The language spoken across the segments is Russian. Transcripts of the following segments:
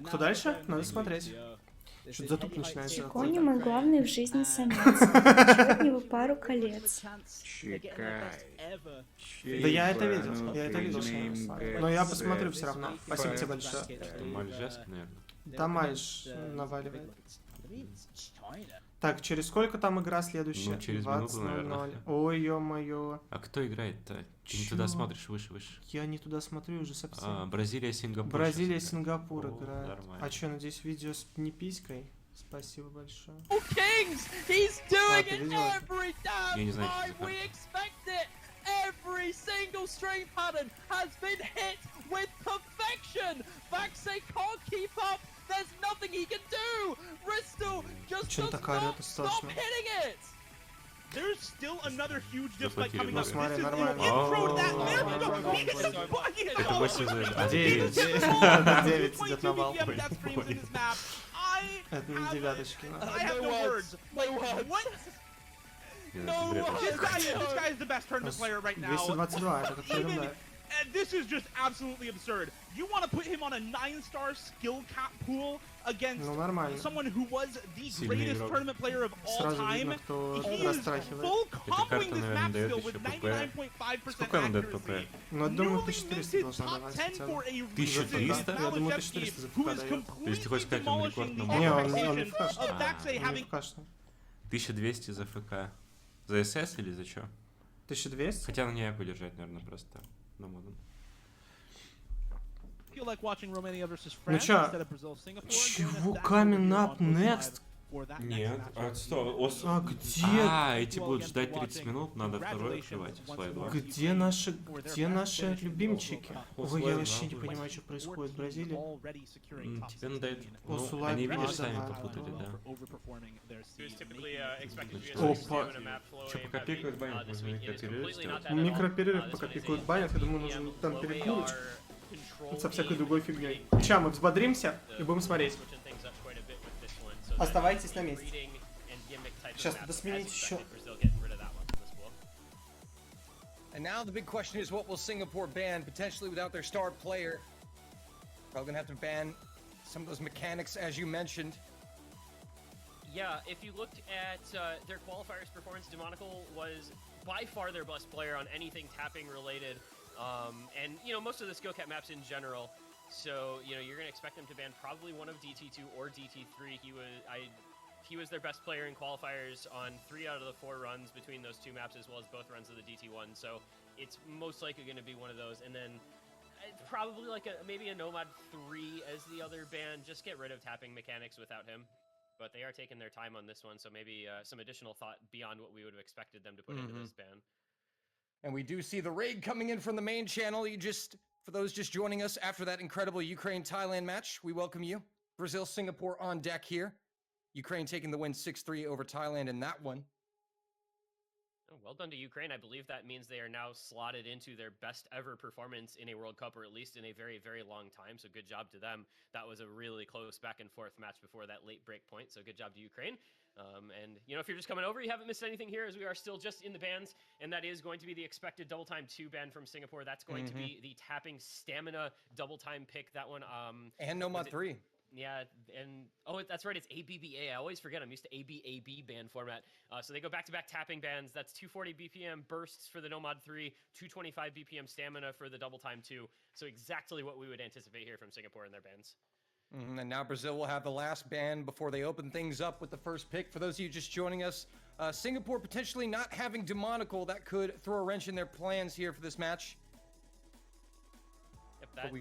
Кто дальше? Надо смотреть. Что-то затуп начинается. Chicony мой главный в жизни самец. Хочу от него пару колец. Да я это видел. Я это видел. Но я посмотрю все равно. Спасибо тебе большое. Мальжеск, наверное. Да, Мальш наваливает. Так, через сколько там игра следующая? Ну, через минуту, наверное. Ой, ё-моё. А кто играет-то? Ты не туда смотришь, выше. Я не туда смотрю уже совсем. Бразилия, Сингапур. Бразилия, Сингапур играет. Нормально. А чё, надеюсь, видео с не писькой? Спасибо большое. Я не знаю, что это. Every single string pattern has been hit with perfection. Vaxay can't keep up. There's nothing he can do. Bristol just does not stop hitting it. There's still another huge display coming up. This is Смотри, the нормально. intro to that. There we go. He is fucking Это 8 за 9 идет на вал. 22 death streams in this map. Это не девяточки. I have no words. Like, what? No, This guy is the best tournament player right now. 222, это как ерунда. And this is just absolutely absurd. You want to put him on a 9-star skill cap pool against someone who was the greatest tournament player of all time. He is full comboing this map still with 99.5% accuracy. Ну, я думаю, 1400 должна давать. 1300? Я думаю, 1400 за ФК дает. То есть ты хочешь сказать, он рекорд на Не, он мобиле? не ФКшный. Он не ФКшный. 1200 за ФК. За СС или за что? 1200? Хотя на ней подержать, наверное, просто. На моден. Ну чё? Чего? Coming up next? Нет, А где? эти будут ждать 30 минут, надо второй открывать. Слайд 2. Где наши любимчики? Ой, я вообще не понимаю, что происходит в Бразилии. Тебе надо... Ну, они, видишь, сами попутали, да. Опа. Что, пока пикают банят, можно микроперерыв сделать? Микроперерыв пока пикают банят, я думаю, нужен там перекурочку. Со всякой другой фигней. Сейчас мы взбодримся и будем смотреть. Оставайтесь на месте. Сейчас надо сменить еще. And now the big question is, what will Singapore ban, potentially without their star player? Probably gonna have to ban some of those mechanics, as you mentioned. Yeah, if you looked at their qualifiers performance, Demonical was by far their best player on anything tapping related. And, you know, most of the skill cap maps in general. So, you know, you're going to expect them to ban probably one of DT2 or DT3. He was their best player in qualifiers on 3 out of the 4 runs between those two maps, as well as both runs of the DT1. So it's most likely going to be one of those. And then probably like maybe a Nomad 3 as the other ban. Just get rid of tapping mechanics without him. But they are taking their time on this one, so maybe some additional thought beyond what we would have expected them to put into this ban. And we do see the raid coming in from the main channel. For those just joining us after that incredible Ukraine-Thailand match, we welcome you. Brazil-Singapore on deck here. Ukraine taking the win 6-3 over Thailand in that one. Well done to Ukraine. I believe that means they are now slotted into their best ever performance in a World Cup, or at least in a very, very long time. So good job to them. That was a really close back and forth match before that late break point. So good job to Ukraine. And, you know, if you're just coming over, you haven't missed anything here, as we are still just in the bans, and that is going to be the expected double time 2 ban from Singapore. That's going to be the tapping stamina double time pick. That one. And Nomad 3. Yeah, and oh, that's right, it's ABBA. I always forget I'm used to ABAB ban format. So they go back-to-back tapping bans. That's 240 BPM bursts for the Nomad 3, 225 BPM stamina for the double time 2. So exactly what we would anticipate here from Singapore in their bans. And now Brazil will have the last ban before they open things up with the first pick. For those of you just joining us, Singapore potentially not having Demonical, that could throw a wrench in their plans here for this match. Yep,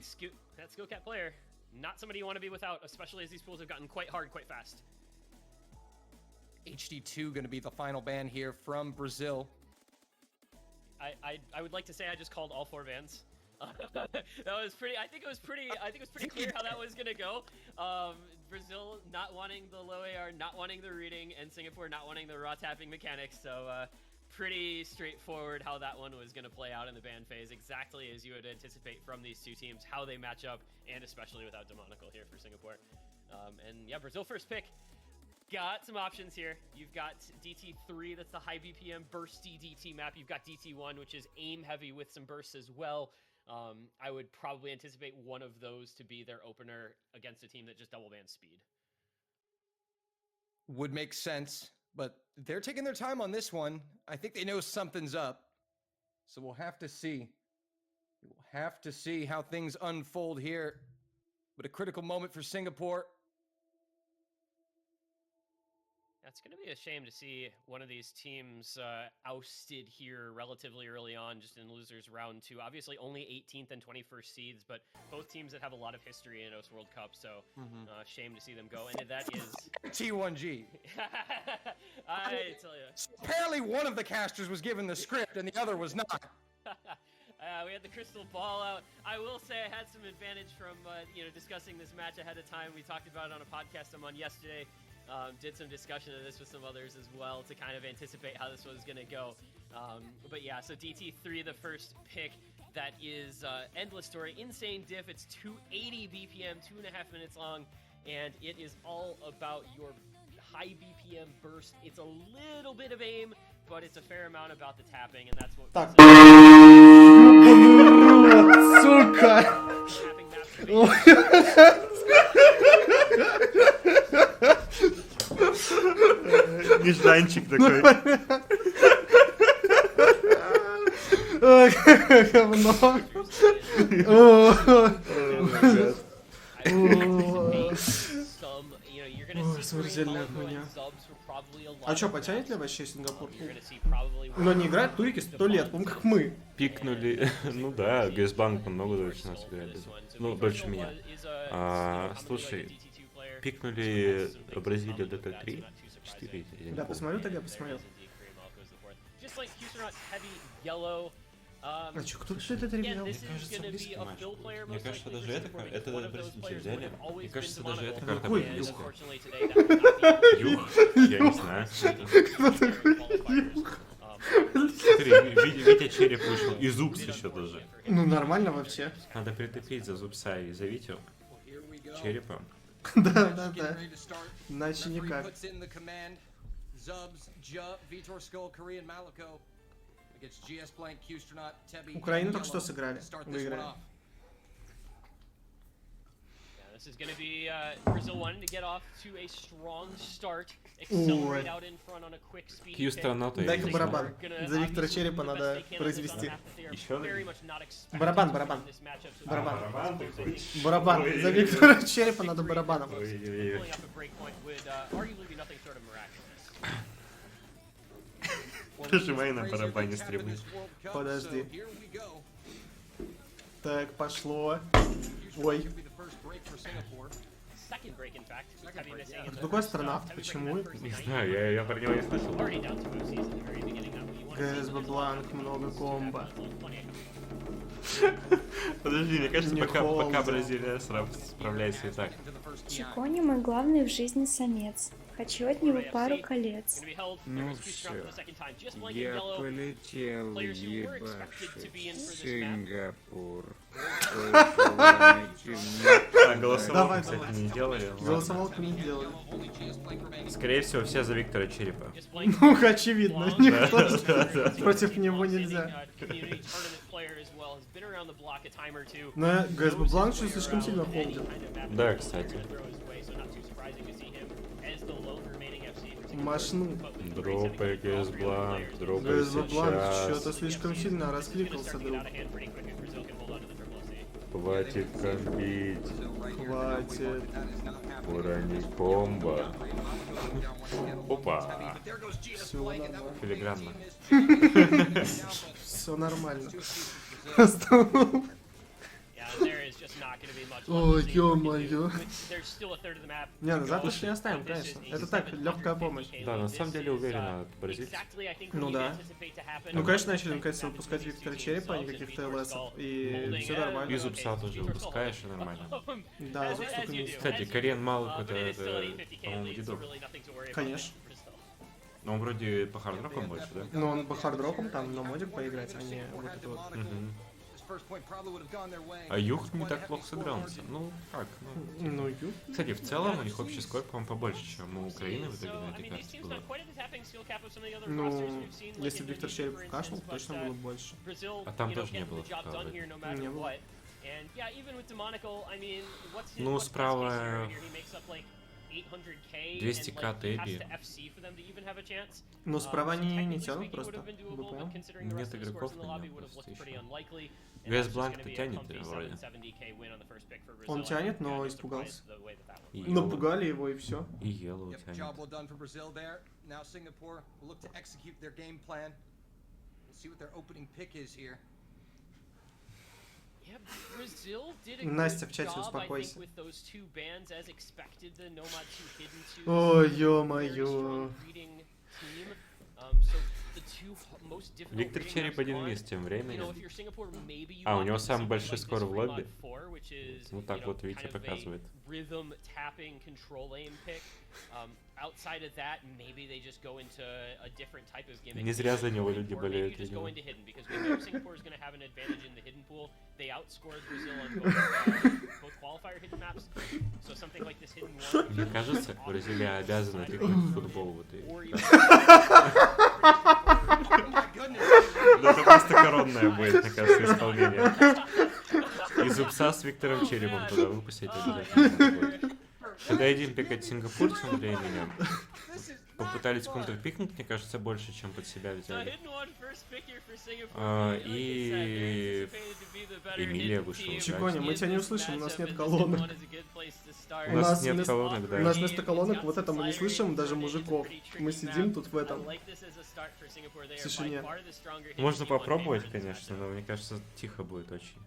that skill cap player, not somebody you want to be without, especially as these pools have gotten quite hard quite fast. HD2 going to be the final ban here from Brazil. I would like to say I just called all 4 bans. That was pretty. I think it was pretty clear how that was gonna go. Brazil not wanting the low AR, not wanting the reading, and Singapore not wanting the raw tapping mechanics. So pretty straightforward how that one was gonna play out in the ban phase, exactly as you would anticipate from these two teams, how they match up, and especially without Demonical here for Singapore. And yeah, Brazil first pick. Got some options here. You've got DT3, that's the high BPM bursty DT map. You've got DT1, which is aim heavy with some bursts as well. I would probably anticipate one of those to be their opener against a team that just double bans speed. Would make sense, but they're taking their time on this one. I think they know something's up. So we'll have to see. We'll have to see how things unfold here. But a critical moment for Singapore. It's going to be a shame to see one of these teams ousted here relatively early on, just in losers round 2. Obviously, only 18th and 21st seeds, but both teams that have a lot of history in OS World Cup, so shame to see them go. And that is T1G. I tell you. Apparently, one of the casters was given the script, and the other was not. We had the crystal ball out. I will say I had some advantage from discussing this match ahead of time. We talked about it on a podcast I'm on yesterday. Did some discussion of this with some others as well to kind of anticipate how this was going to go. But yeah, so DT3, the first pick. That is Endless Story. Insane diff. It's 280 BPM, 2.5 minutes long, and it is all about your high BPM burst. It's a little bit of aim, but it's a fair amount about the tapping, and that's what... Сука! Нежданчик такой. Говно. Смертельная хуйня. А чё, потянет ли вообще Сингапур? Но не играют турики 100 лет, по-моему, как мы. Пикнули, ну да, Гейсбанк много дольше нас играет. Ну, дольше меня. Слушай, пикнули Бразилию ДТ3, 4. Да, посмотрю тогда, посмотрю. А чё, кто это ребят? Мне кажется, даже эта бразильцы взяли. Мне кажется, даже эта карта Какой близкая. Юг? Я не знаю. Кто такой Юг? Смотри, Витя череп вышел. И Зубс еще даже. Ну, нормально вообще. Надо притопить за Зубса и за Витю черепом. Да. Иначе никак. Украину только что сыграли. Выиграли. This is going to be Brazil wanting to get off to a strong start, accelerate out in front on a quick speed. Дай-ка барабан. За Виктора Черепа надо произвести. Барабан. Барабан. За Виктора Черепа надо барабаном. Нажимай на барабане стримы. Подожди. Так, пошло. Ой. Это другой астронавт, почему? Не знаю, я про него не слышал. ГСБ Бланк, много комбо. Подожди, мне кажется, пока Бразилия справляется и так. Chicony мой главный в жизни самец. Хочу от него пару колец. Ну все, я полетел ебашить Сингапур. Голосовалку, кстати, не делали. Голосовалку не делали. Скорее всего, все за Виктора Черепа. Ну, очевидно, никто против него нельзя. Но ГСБ Бланк что слишком сильно холдит. Да, кстати. Машну. Дропай ГС Бланк, дропай ГСБ Бланк сейчас. что-то слишком сильно раскликался, друг. Хватит комбить. Хватит. Урони комбо. Опа. Все нормально. Филигранно. Все нормально. Ой, ё-моё. Не, назад уж не оставим, конечно. Это так, легкая помощь. Да, на самом деле уверенно бразильцы. Ну да. Ну, конечно, начали наконец-то выпускать Виктора Черепа, а не каких-то ЛСов. И все нормально. И Зубса тоже выпускаешь, и нормально. Да, Зубс только не... Кстати, Карен Малых, это по-моему, дедок. Конечно. Но он вроде по хардроку больше, да? Но он по хардроку там на модик поиграть, а не вот это вот. А Юг не так плохо сыгрался. Ну, как? Ну, Юг. Кстати, в целом у них общий скор, по-моему, побольше, чем у Украины в итоге на этой карте было. Ну, если бы Виктор Черепов кашлял, точно было больше. А там тоже не было такого. Не было. Ну, справа 200к Тэби. Ну, справа не тянут просто. Вы понял? Нет игроков на него просто еще. ГС Бланк-то тянет вроде. Он тянет, но испугался. И Напугали его и все. И Yellow тянет. Настя в чате, успокойся. Ой, ё-моё. Виктор Череп один мисс тем временем. А, у него самый большой скор в лобби. Вот так вот, видите, показывает. Не зря за него люди болеют, видимо. Мне кажется, Бразилия обязана пикнуть футбол в этой. Это просто коронное будет, мне кажется, исполнение. Из УПСа с Виктором Черепом туда выпустить обязательно. Когда едем пикать Сингапур тем временем, попытались контрпикнуть, мне кажется, больше, чем под себя взяли. И Эмилия вышла. Chicony, мы тебя не услышим, у нас нет колонок. У нас нет колонок, да. У нас вместо колонок вот это мы не слышим, даже мужиков. Мы сидим тут в этом. В тишине. Можно попробовать, конечно, но мне кажется, тихо будет очень.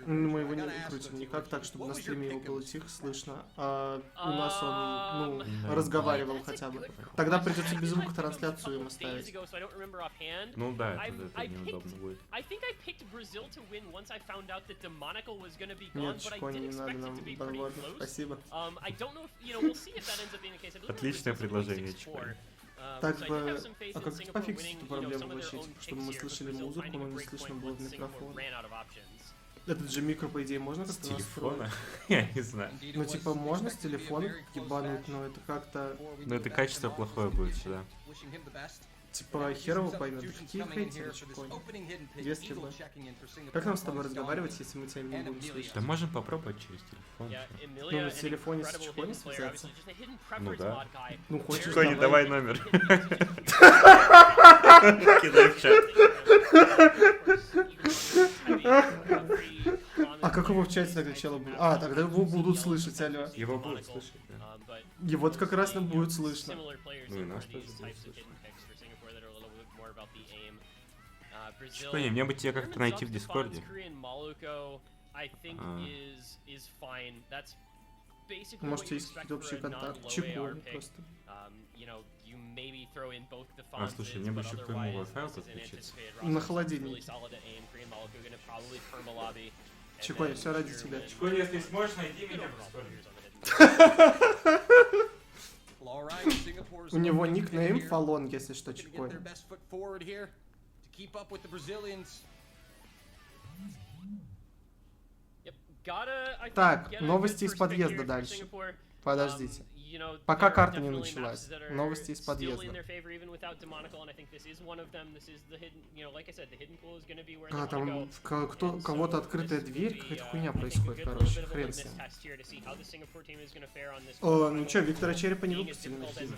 Мы его не выкрутим никак так, чтобы на стриме его было тихо слышно, а у нас он, разговаривал хотя бы. Тогда придется без звука трансляцию им оставить. Ну да, это неудобно будет. Нет, Chicony, не надо нам банворд, спасибо. Отличное предложение, Chicony. Так бы, а как пофиксить эту проблему вообще, типа, чтобы мы слышали музыку, но не слышно было в микрофон? Этот же микро, по идее, можно как-то настроить? Я не знаю. Ну, типа, можно с телефона ебануть, но это как-то... Ну, это качество плохое будет сюда. Типа, херово поймет. Какие хейтеры, Chicony? Если бы. Как нам с тобой разговаривать, если мы тебя не будем слышать? Да можем попробовать через телефон. Ну, на телефоне с Chicony связаться? Ну да. Ну, хочешь, Chicony, давай номер. Кидай в чат. А как его в чате тогда чело будет? А, тогда его будут слышать, алло. Его будут слышать, да. Его-то как раз нам будет слышно. Ну и нас тоже будет слышно. Chicony, мне бы тебя как-то найти в Дискорде. Может, есть какие-то общие контакты. Chicony просто. А, слушай, мне бы еще по ему Wi-Fi подключиться. На холодильнике. Chicony, все ради тебя. Chicony, если сможешь, найди меня в Дискорде. У него никнейм follon, если что, Chicony. Так, новости из подъезда дальше. Подождите. Пока карта не началась. Новости из подъезда. А, там кого-то открытая дверь, какая-то хуйня происходит, короче, хрен с ним. О, ну чё, Виктора Черепа не выпустили на хит?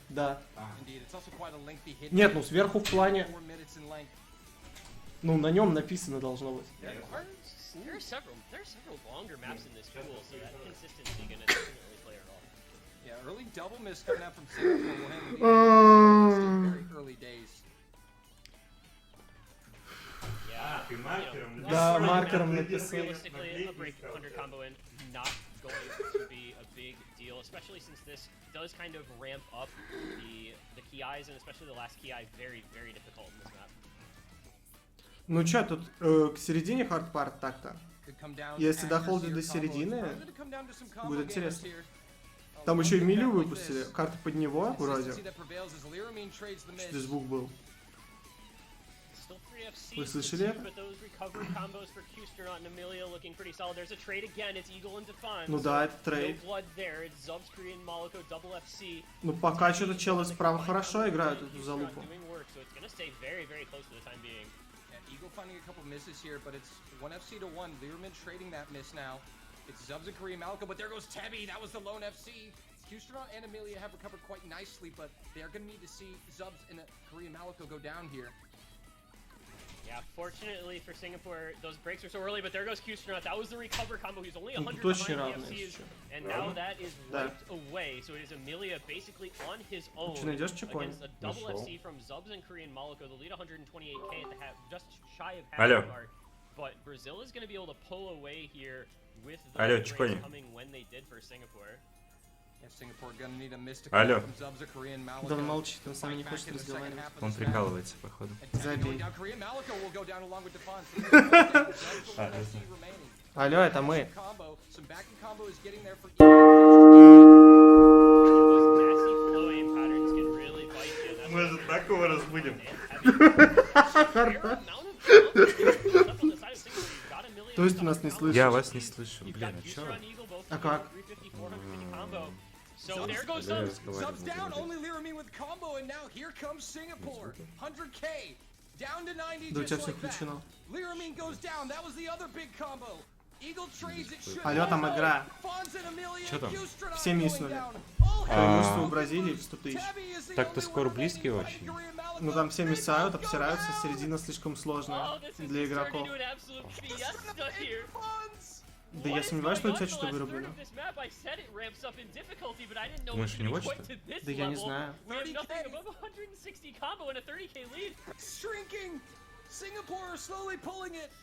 Да. Нет, ну сверху в плане... Ну, на нем написано должно быть. There are several longer maps in this pool, so that consistency gonna definitely play a role. Yeah, early double miss coming out from Singapore will handle the very early days. Да, маркером написал. Realistically, a break under combo in not going to be a big deal, especially since this does kind of ramp up the key eyes, and especially the last key eye very, very difficult in this map. Ну чё, тут к середине хардпарт так-то. Если дохолдит до середины, будет интересно. Там еще и Эмилию выпустили. Карта под него, вроде. Что звук был. Вы слышали это? Ну да, это трейд. Ну пока что-то челы справа хорошо играют эту залупу. Eagle finding a couple misses here, but it's 1FC to 1. Learman trading that miss now. It's Zubs and Korean Malco, but there goes Tebby. That was the lone FC. Houston and Amelia have recovered quite nicely, but they're going to need to see Zubs and Korean Malco go down here. Yeah, fortunately for Singapore, those breaks were so early, but there goes Q-Stronaut. That was the recover combo. He's only 100 behind the FCs, and now that is wiped away. So it is Amelia basically on his own against a double FC from Zubs and Korean Malco. The lead 128k at the half, just shy of half the mark. But Brazil is going to be able to pull away here with the breaks coming when they did for Singapore. Алло. Да он молчит, он с нами не хочет разговаривать. Он прикалывается, походу. Забей. Алло, это мы. Может, такого разбудим? То есть ты нас не слышишь? Я вас не слышу. Блин, а чё? А как? So there goes Zubs down, only Lirami with combo, and now here comes Singapore. 100k, down to 90 just like that. Lirami goes down, that was the other big combo. Eagle trades it should. Алло, там игра. Чё там? Все мисснули. Преимущество у Бразилии в 100 тысяч. Так-то скоро близкий очень. Ну там все миссают, обсираются, середина слишком сложная для игроков. Да я сомневаюсь, что у тебя что-то вырублено. Думаешь, у него что-то? Да я не знаю.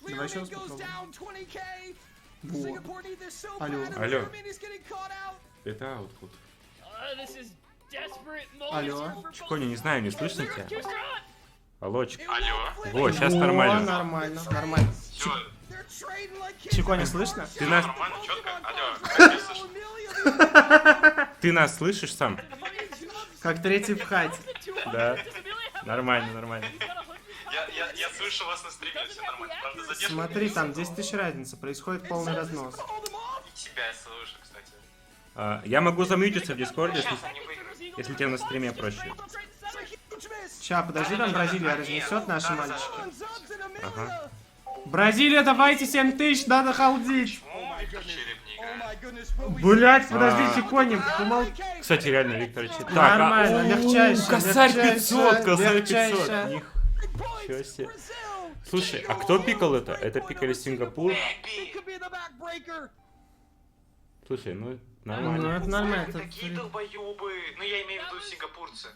Давай еще раз попробуем. Алло. Алло. Это аутпут. Алло. Чикони, не знаю, не слышно тебя? Алло, Алло. Во, сейчас нормально. Нормально, нормально. Чикони, слышно? Ты нас... Нормально, четко. Алло. Ты нас слышишь сам? Как третий в хате. Да. Нормально, нормально. Я слышу вас на стриме, все нормально. Правда, задержка. Смотри, там 10 тысяч разница, происходит полный разнос. Тебя я слышу, кстати. Я могу замьютиться в Дискорде, если тебе на стриме проще. Ща, подожди, там Бразилия разнесет наши мальчики. Ага. Бразилия, давайте 7 тысяч, надо халдить. Блять, подожди, Чикони, Кстати, реально, Виктор чит. Нормально, легчайше. Косарь 500, косарь 500. Ничего себе. Слушай, а кто пикал это? Это пикали Сингапур? Слушай, ну нормально. Ну это нормально. Такие долбоёбы. Ну я имею в виду сингапурцы.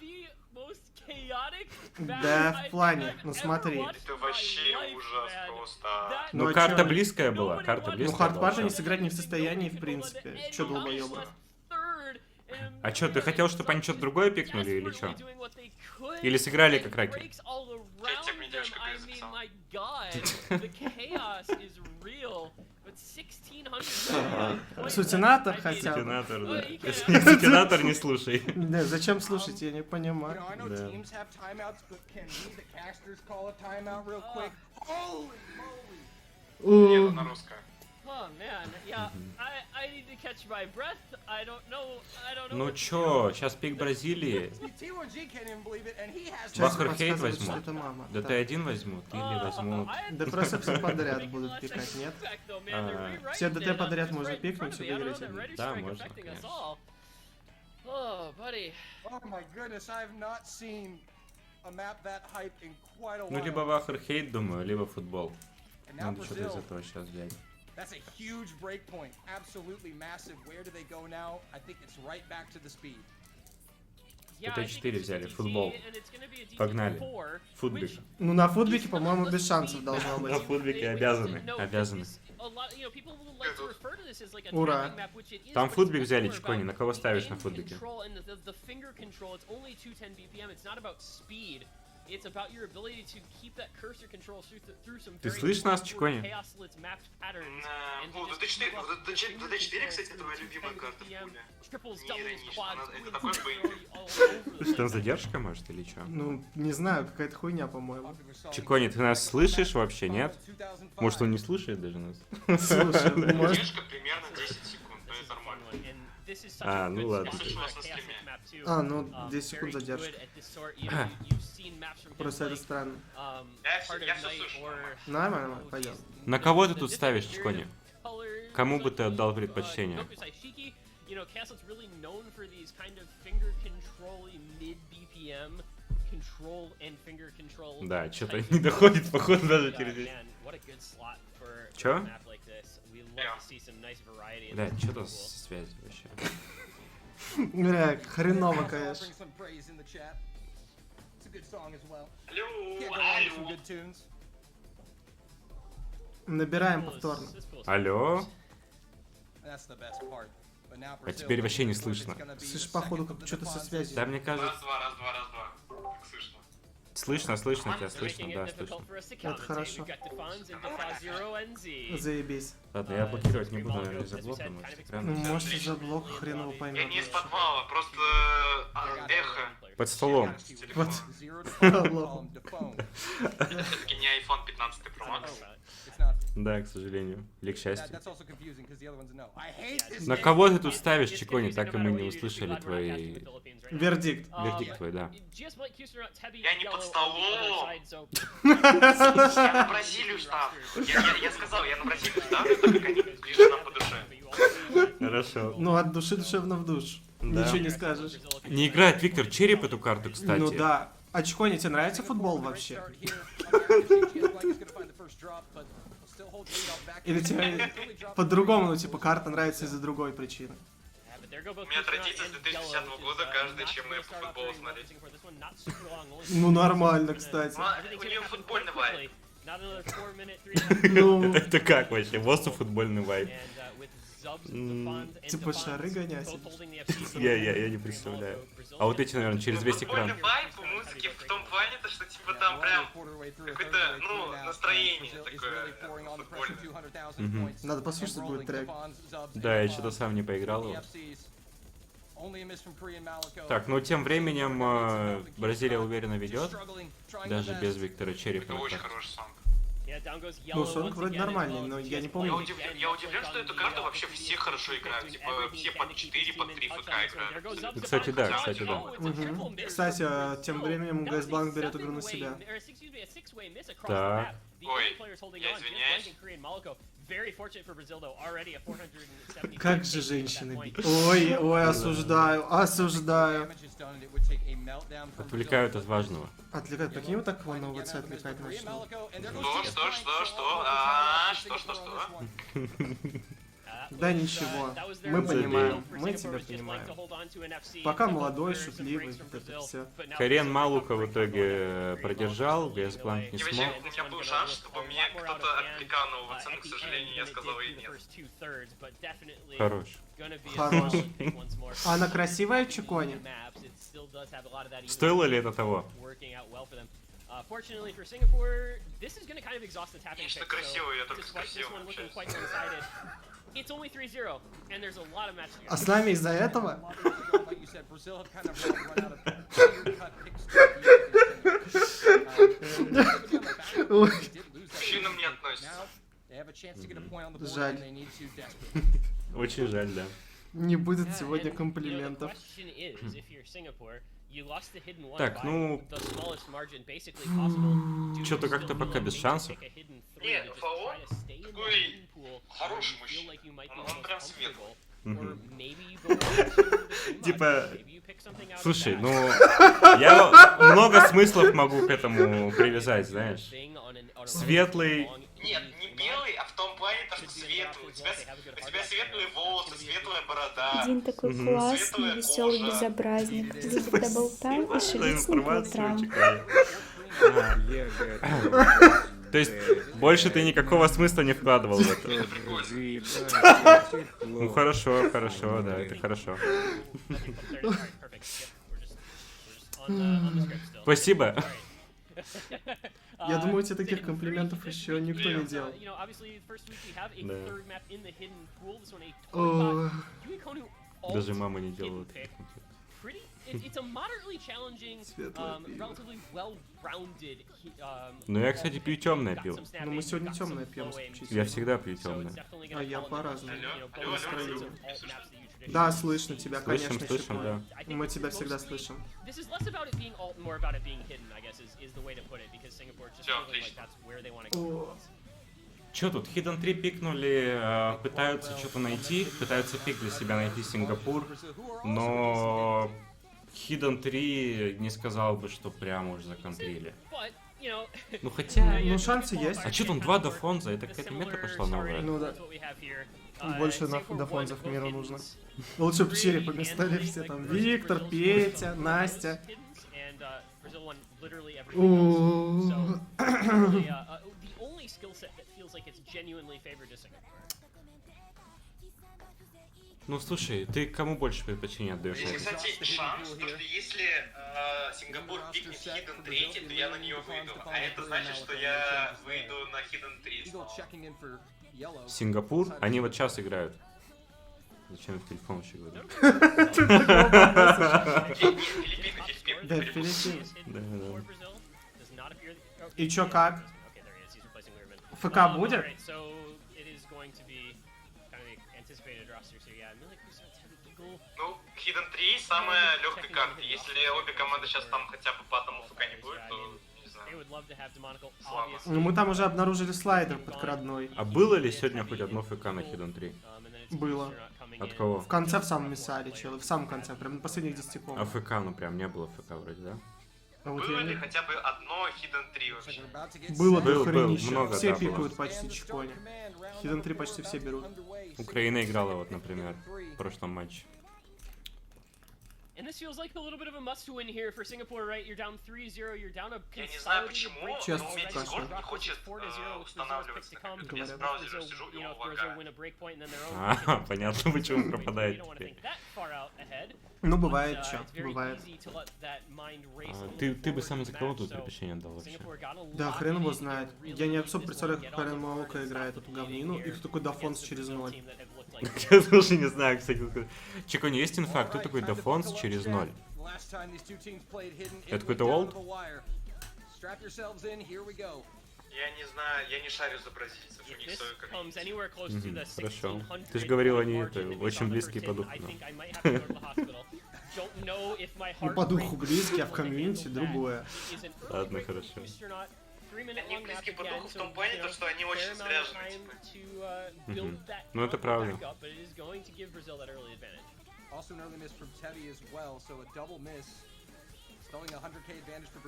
Да, в плане, ну смотри. Это вообще ужас просто. Ну карта близкая была, карта близкая. Ну хардпарт они сыграть не в состоянии, в принципе. Чё долбоёбы? А чё, ты хотел, чтобы они что-то другое пикнули или чё? Или сыграли как раки? Я тебе мне девушка записала. Сутинатор хотя бы. Сутинатор, да. Если не сутинатор, не слушай. Да, зачем слушать, я не понимаю. Да. Нет, на русском. Ну чё, сейчас пик Бразилии. Бахархейт возьмут. ДТ-1 возьмут или возьмут... Да просто все подряд будут пикать, нет? Все ДТ подряд можно пикнуть, все выиграть. Да, можно, конечно. Ну либо Бахархейт, думаю, либо футбол. Надо что-то из этого сейчас взять. That's a huge break point. Absolutely massive. Where do they go now? I think it's right back to the speed. ДТ-4 взяли, футбол. Погнали. Футбик. Ну на футбике, по-моему, без шансов должно быть. На футбике обязаны, обязаны. Ура. Там футбик взяли, Чикони, на кого ставишь на футбике? Ты слышишь нас, Чикони? Ну, ДД4, кстати, твоя любимая карта в пуле. Не иронично, это такой бейнер. Что там задержка, может, или что? Ну, не знаю, какая-то хуйня, по-моему. Чикони, ты нас слышишь вообще, нет? Может, он не слушает даже нас? Слушай, может... Задержка примерно 10 секунд, но это нормально. А, ну ладно. А, ну, 10 секунд задержки. Просто это странно. Я все слышу. Нормально, пойдем. На кого ты тут ставишь, Чикони? Кому бы ты отдал предпочтение? Да, что-то не доходит, походу, даже через здесь. Чё? Бля, что-то с связью вообще. Бля, хреново, конечно. Набираем повторно. Алло? А теперь вообще не слышно. Слышь, походу, как что-то со связью. Да, мне кажется... Раз, два. Как слышно? Слышно, тебя слышно, да, слышно. Это хорошо. Заебись. Ладно, я блокировать не буду, наверное, из-за блока, Ну, может, из-за блока хрен его Я поймет. не из подвала, просто эхо. Под столом. Вот. Это все-таки не iPhone 15 Pro Max. Да, к сожалению. Или к счастью. На кого ты тут ставишь, Чикони? Так и мы не услышали твой... Вердикт. Вердикт твой, да. Я не под столом. Я на Бразилию став. Я сказал, я на Бразилию ставлю, так как они ближе нам по душе. Хорошо. Ну, от души душевно в душ. Да. Ничего не скажешь. Не играет Виктор Череп эту карту, кстати. Ну да. А Чикони, тебе нравится футбол вообще? Или тебе по-другому, ну типа карта нравится из-за другой причины? У меня традиция с 2010 года, каждый, чем я по футболу смотреть. Ну нормально, кстати. У нее футбольный вайб. Ну, Это как вообще? Воссу футбольный вайб. типа шары гонять. Я не представляю. А вот эти, наверное, через весь экран. Футбольный вайб у музыки в том плане, то, что типа там прям какое-то, ну, настроение такое футбольное. Надо послушать будет трек. Да, я что-то сам не поиграл его. Так, ну тем временем Бразилия уверенно ведет. Даже без Виктора Черепа. Это очень хороший сонг. Ну, сонг вроде нормальный, но я не помню. Я удивлен, что эту карту вообще все хорошо играют. Типа все под 4, под 3 ФК играют. Кстати, да. Угу. Кстати, тем временем Газбанк берет игру на себя. Так. Ой, я извиняюсь. Как же женщины бить? Ой, осуждаю. Отвлекают от важного. Отвлекают, прикинь, вот так его на ОВЦ отвлекать начнут. Что? Да ничего, мы понимаем, мы тебя понимаем. Пока молодой, шутливый, вот это все. Карен Малука в итоге продержал, Газбланк не И вообще, смог. у меня был шанс, чтобы меня кто-то отвлекал на ОВЦ, но, к сожалению, я сказал и нет. Хорош. Хорош. А она красивая, Чикони? Стоило ли это того? Конечно, красиво, я только с красивым общаюсь. А с нами из-за этого? Ой. К мужчинам не относится. Жаль. Очень жаль, да. Не будет сегодня комплиментов. Так, ну... Что-то как-то пока без шансов. Не, фао такой хороший мужчина. Он прям светлый. Типа, слушай, ну, я много смыслов могу к этому привязать, знаешь. Светлый... Нет, не белый, а в том плане, что светлый. У тебя светлые волосы, светлая борода. Дин такой классный, веселый безобразник. Любит даблтайм и шалит с ним по утрам. То есть, больше ты никакого смысла не вкладывал в это. Ну хорошо, да, это хорошо. Спасибо. Я думаю, тебе таких комплиментов еще никто не делал. Даже мама не делала. Ну я, кстати, пью темное пиво. Ну мы сегодня темное пьем. Я всегда пью темное. А я по-разному. Да, слышно тебя, конечно, слышим, да. Мы тебя всегда слышим. Чё тут? Hidden 3 пикнули, пытаются что-то найти, пытаются пик для себя найти Сингапур, но Hidden 3 не сказал бы, что прям уж законтрили. Ну хотя... Ну шансы есть. А чё там 2 дофонза? Это какая-то мета пошла новая? Ну да. Больше дофонзов миру нужно. Лучше бы черепами стали все там. Виктор, Петя, Настя. Ну слушай, ты кому больше предпочтение отдаешь? Здесь, кстати, шанс, что если Сингапур пикнет Hidden 3, то я на нее выйду. А это значит, что я выйду на Hidden 3. Сингапур? Они вот сейчас играют. Зачем я в телефон еще говорю? Да, Филиппины. Да. И чё, как? ФК будет? Ну, Hidden 3 самая легкая карта. Если обе команды сейчас там хотя бы по одному ФК не будет, то не знаю. Слабо. Ну мы там уже обнаружили слайдер подкрадной. А было ли сегодня хоть одно ФК на Hidden 3? Было. От кого? В конце в самом миссале, челы. В самом конце, прям на последних 10 А ФК, ну прям не было ФК вроде, да? А вот Было ли хотя бы одно Hidden 3 вообще? Было Был, дохренища. много, Все да, пикают почти chicony. Hidden 3 почти все берут. Украина играла вот, например, в прошлом матче. And this feels like a little bit of a must-win here for Singapore, right? You're down 3-0, you're down a Я не знаю почему, Честно но у меня скажу. Discord не хочет устанавливаться. Я с браузером сижу, и его лагает. Понятно, почему пропадает теперь. Ну бывает, чё, бывает. Ты бы сам за кого тут предпочтение отдал вообще? Да, хрен его знает. Я не особо представляю, как Карен Маока играет эту говнину, и кто такой дофонс через 0. Я тоже не знаю, кстати. Chicony, есть инфа, кто такой дофонс через 0? Это какой-то олд? Я не знаю, я не шарю за бразильцев, у них свое комьюнити. Хорошо. Ты же говорил, они очень близкие по духу. Ну по духу близкие, а в комьюнити другое. Ладно, хорошо. Они близки по духу в том плане, что они очень заряжены, типа. Ну это правда.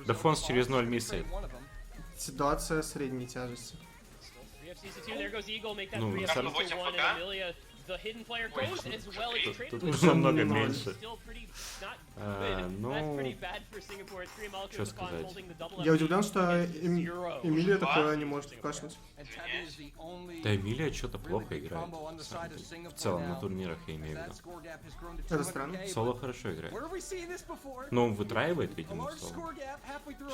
Дофонс через 0 миссает. Ситуация средней тяжести. Ну, на самом деле... Тут уже намного меньше. Ну, что сказать. Я удивлен, что Эмилия такое не может вкашивать. Да, Эмилия что-то плохо играет. В целом, на турнирах я имею в виду. Это странно. Соло хорошо играет. Но он вытраивает, видимо, соло.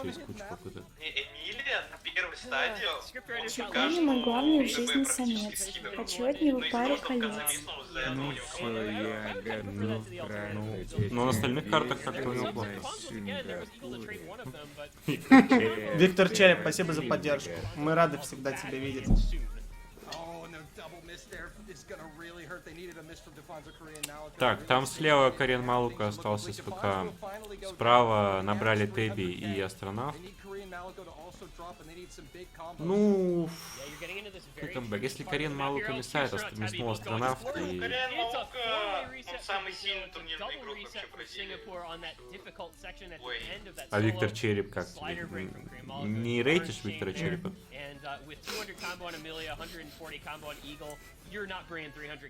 Через кучу попыток. Эмилия на первой стадии... Chicony мой главный в жизни самец. Хочу от него пару колец. Ну что, я готов Но на остальных картах как-то у него плохо. Виктор Череп, спасибо за поддержку. Мы рады всегда тебя видеть. Так, там слева Карен Малука остался с ПК. Справа набрали Теби и Астронавт. Ну, камбэк. Если Карен Малука миссает, мяснул Астронавт и... Карен Малука, он самый сильный турнирный игрок вообще в Бразилии. Ой. А Виктор Череп как тебе? Не рейтишь Виктора Черепа?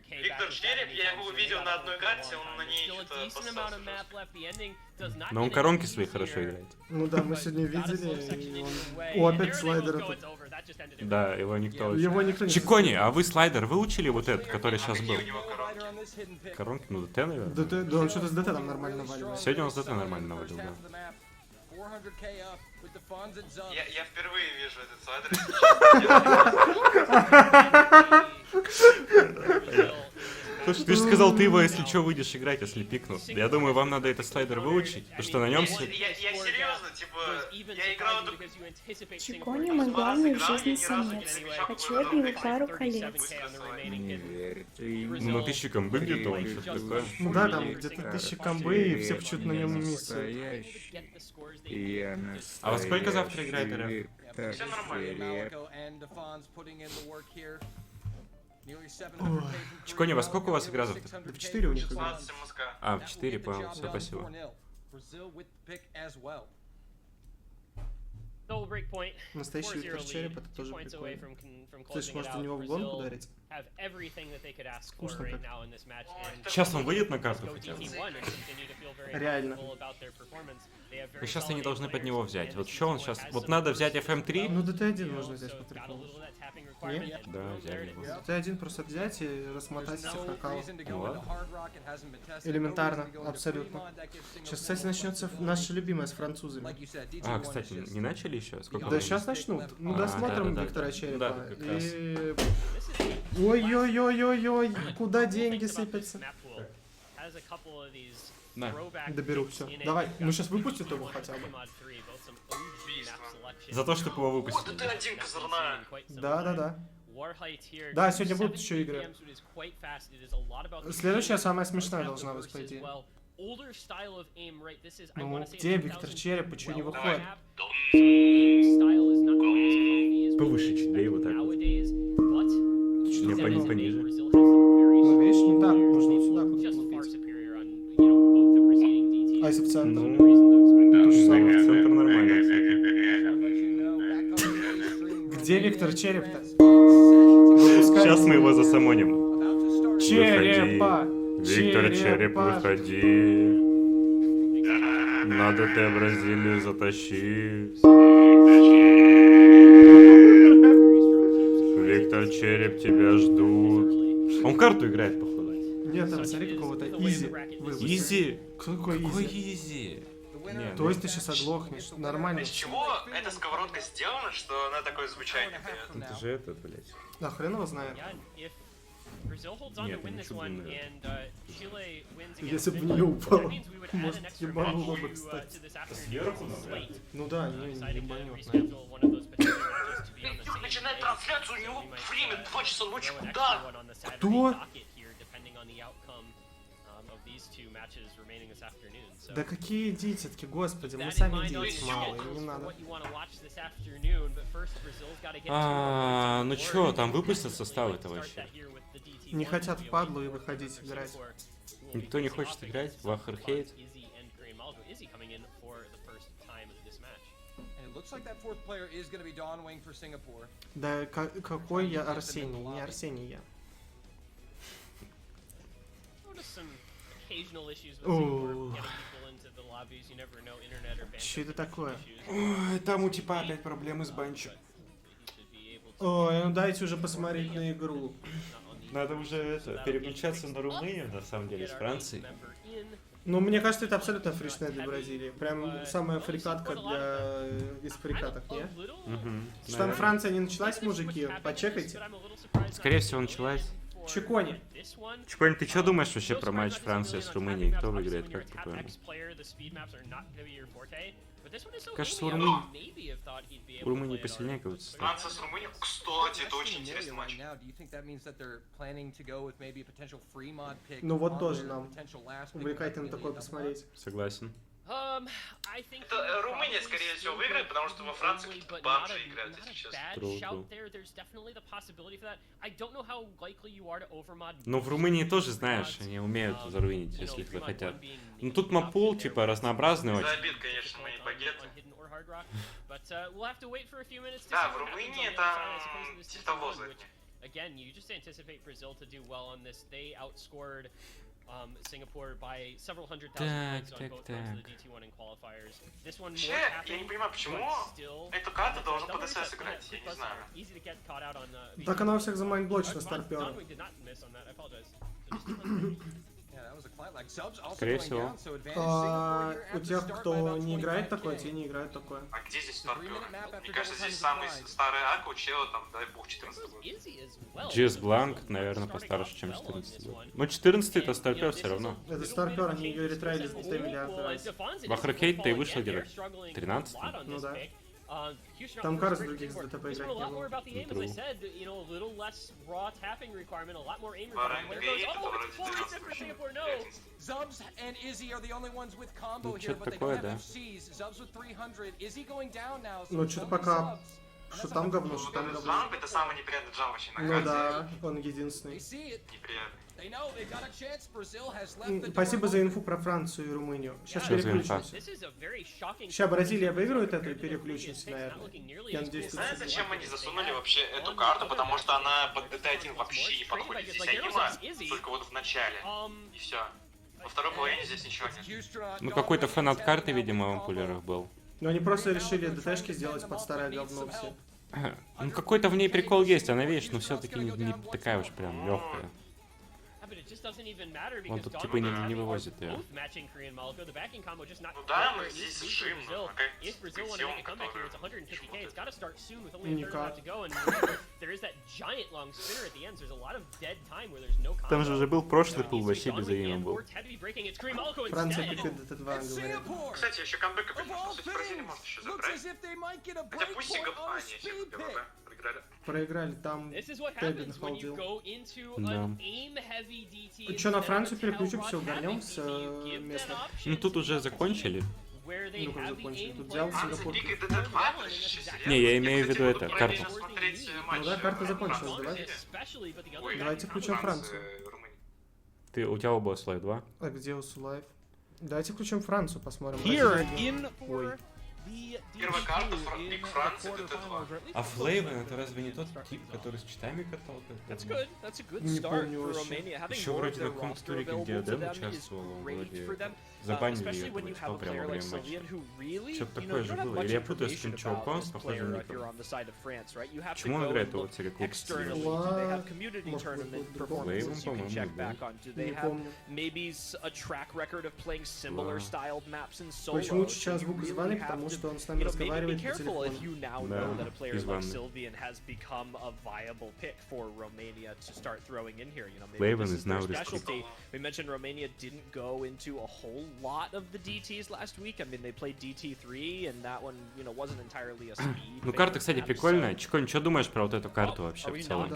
Виктор Череп, я его увидел на одной карте, он на ней что-то... Но он коронки свои хорошо играет. Ну да, мы сегодня видели, и он... О, опять слайдер этот. Да, его никто... Его никто не... Chicony, а вы слайдер выучили вот этот, который сейчас был? Коронки? Ну, ДТ, наверное? ДТ, да он что-то с ДТ там нормально наваливает. Сегодня он с ДТ нормально навалил, да. Я впервые вижу этот слайдер. Слушай, ты же сказал, ты его, если что, выйдешь играть, если пикнут. Я думаю, вам надо этот слайдер выучить, потому что на нем... Я серьезно, типа, я играл эту... Chicony мой главный в жизни самец. Хочу от него пару колец. Ну, на 1000 комбы где-то он что-то такое. Ну да, там где-то 1000 комбы, и все почему-то на нем миссуют. А во сколько завтра играет РФ? Все нормально. Chicony, во сколько у вас игра завтра? В 4 у них игра. 16 МСК. А, в 4, понял, все, спасибо. Настоящий Виктор Череп, это тоже прикольно. Слышь, может у него в гонку ударить? Вкусно как. Сейчас он выйдет на карту хотя бы? Реально. И сейчас они должны под него взять. Вот что он сейчас... Вот надо взять FM3. Ну ДТ1 можно взять по приколу. Нет? Да, взяли его. ДТ1 просто взять и расмотать всех накалов. Ну ладно. Элементарно, абсолютно. Сейчас, кстати, начнется наша любимая с французами. А, кстати, не начали еще? Сколько Да времени? сейчас начнут. Ну досмотрим да, Виктора да. Черепа. Да, как раз. И... Ой-ой-ой-ой-ой, куда деньги сыпятся? На. Доберу, все. Давай, ну сейчас выпустят его хотя бы. За то, чтобы его О, выпустили. ДТ1 козырная. Да. Да, сегодня будут еще игры. Следующая самая смешная должна быть, по идее. Ну, где Виктор Череп, почему не выходит? Повыше чуть, да, его так. Не, пониже. Ну, видишь, не так, нужно вот сюда куда-то лупить. А если в центр? Ну, то же самое, в центр нормально, кстати. Где Виктор Череп-то? Сейчас мы его засамоним. Черепа! Виктор Череп, выходи. Надо ты Бразилию затащить. Виктор Череп, тебя ждут. Он карту играет, походу. Нет, там, смотри, какого-то изи. Изи? Какой Какой изи? изи? То есть ты сейчас оглохнешь, нормально. Из чего эта сковородка сделана, что она такое звучание дает? Это же это, блять. Да, хрен его знает. Нет, ничего не. Если бы в нее упало, может, ебануло бы, кстати. Сверху надо? Ну да, не ебанет, наверное. Юр начинает трансляцию, у него время 2 часа ночи, куда? Кто? Да какие дитятки, господи, мы сами дети малые, не надо. Ну чё, там выпустят составы-то вообще? Не хотят впадлу и выходить играть. Никто не хочет играть в Ахерхейт? Да какой я Арсений, не Арсений я. Что это такое? Ой, там у типа опять проблемы с банчем. Ой, ну дайте уже посмотреть на игру. Надо уже это, переключаться на Румынию, на самом деле, с Францией. Ну, мне кажется, это абсолютно фришная для Бразилии. Прям самая фрикатка из фрикаток, не? Что там Франция не началась, мужики? Почекайте. Скорее всего, началась. Chicony. Chicony, ты что думаешь вообще про матч Франции с Румынией? Кто выиграет, как по-твоему? Кажется, у Румынии посильнее кого-то стало. Франция с Румынией? Кстати, это очень интересный матч. Ну вот тоже нам увлекательно такое посмотреть. Согласен. Это Румыния, скорее всего, выиграет, потому что во Франции какие-то бомжи играют, если честно. Но в Румынии тоже, знаешь, они умеют заруинить, если их захотят. Ну тут мапул, типа, разнообразный очень. За обид, конечно, мои багеты. Да, в Румынии там типа того за них. Again, you just anticipate Brazil to do well on this. They outscored Singapore by several hundred thousand points on both fronts of the DT1 and qualifiers. This one more я не понимаю, почему эту карту должен под СС играть, я не знаю. Так она у всех замайнблочена старпером. Скорее всего. У тех, кто не играет такое, те не играют такое. А где здесь старпер? Мне кажется, здесь самый старый ак у чела, там, дай бог, 14 год. GS Blank, наверное, постарше, чем 14 год. Но 14 это старпер все равно. Это старпер, они ее ретраили за 100 миллиардов раз. Бахракейт-то и вышел где-то 13. Ну да. Там карт других с ДТП играть не было. Ну, что-то такое, да. Ну, что-то пока... Что там говно, что там говно. Джамп — это самый неприятный джамп вообще на Ну да, он единственный. Неприятный. Спасибо за инфу про Францию и Румынию. Сейчас переключимся. Сейчас Бразилия выиграет это и переключимся, наверное. Я надеюсь, Знаете, зачем они засунули вообще эту карту? Потому что она под DT1 вообще не подходит. Здесь Аима, только вот в начале. И все. Во второй половине здесь ничего нет. Ну, какой-то фанат карты, видимо, в ампулерах был. Но они просто решили ДТшки сделать под старое говно все. Ну, какой-то в ней прикол есть, она, видишь, но все-таки не такая уж прям легкая. Он тут типа не вывозит ее. Ну да, мы здесь сжим, но как Сион, который... Никак. Там же уже был прошлый пул, вообще без Аима был. Франция пикает ДТ2, говорят. Кстати, еще камбэка придет, по сути, Бразилия может еще забрать. Хотя пусть Сингапур... А, нет, Сингапур, да, проиграли. Проиграли, там Тебин холдил. Да. Что, на Францию переключим, все, угорнем с местных? Ну, тут уже закончили. Ну, как закончили, тут взял Сингапур. Не, я имею в виду это, карту. Ну да, карта закончилась, давайте. Давайте включим Францию. У тебя оба слайд 2? А где Усулаев? Давайте включим Францию, посмотрим. Первая карта, пик Франции, ДТ2. А Флейвен это разве не тот тип, который с читами катал? Не помню вообще. Еще вроде на каком-то турике, где Адем участвовал, вроде забанили ее, там, типа, прямо во время матча. Что-то такое же было. Или я путаю с этим чуваком, с похожим ником. Почему он играет его как клуб стиль? Флейвен, по-моему, не помню. Почему сейчас звук из ванны? Потому что он с нами разговаривает по телефону. Да, из ванны. Флейвен is now risky. We mentioned Romania didn't go into a whole lot of the DTs last week. I mean, they played DT3, and that one, you know, wasn't entirely a speed. Ну, карта, кстати, прикольная. Чикони, что думаешь про вот эту карту вообще в целом?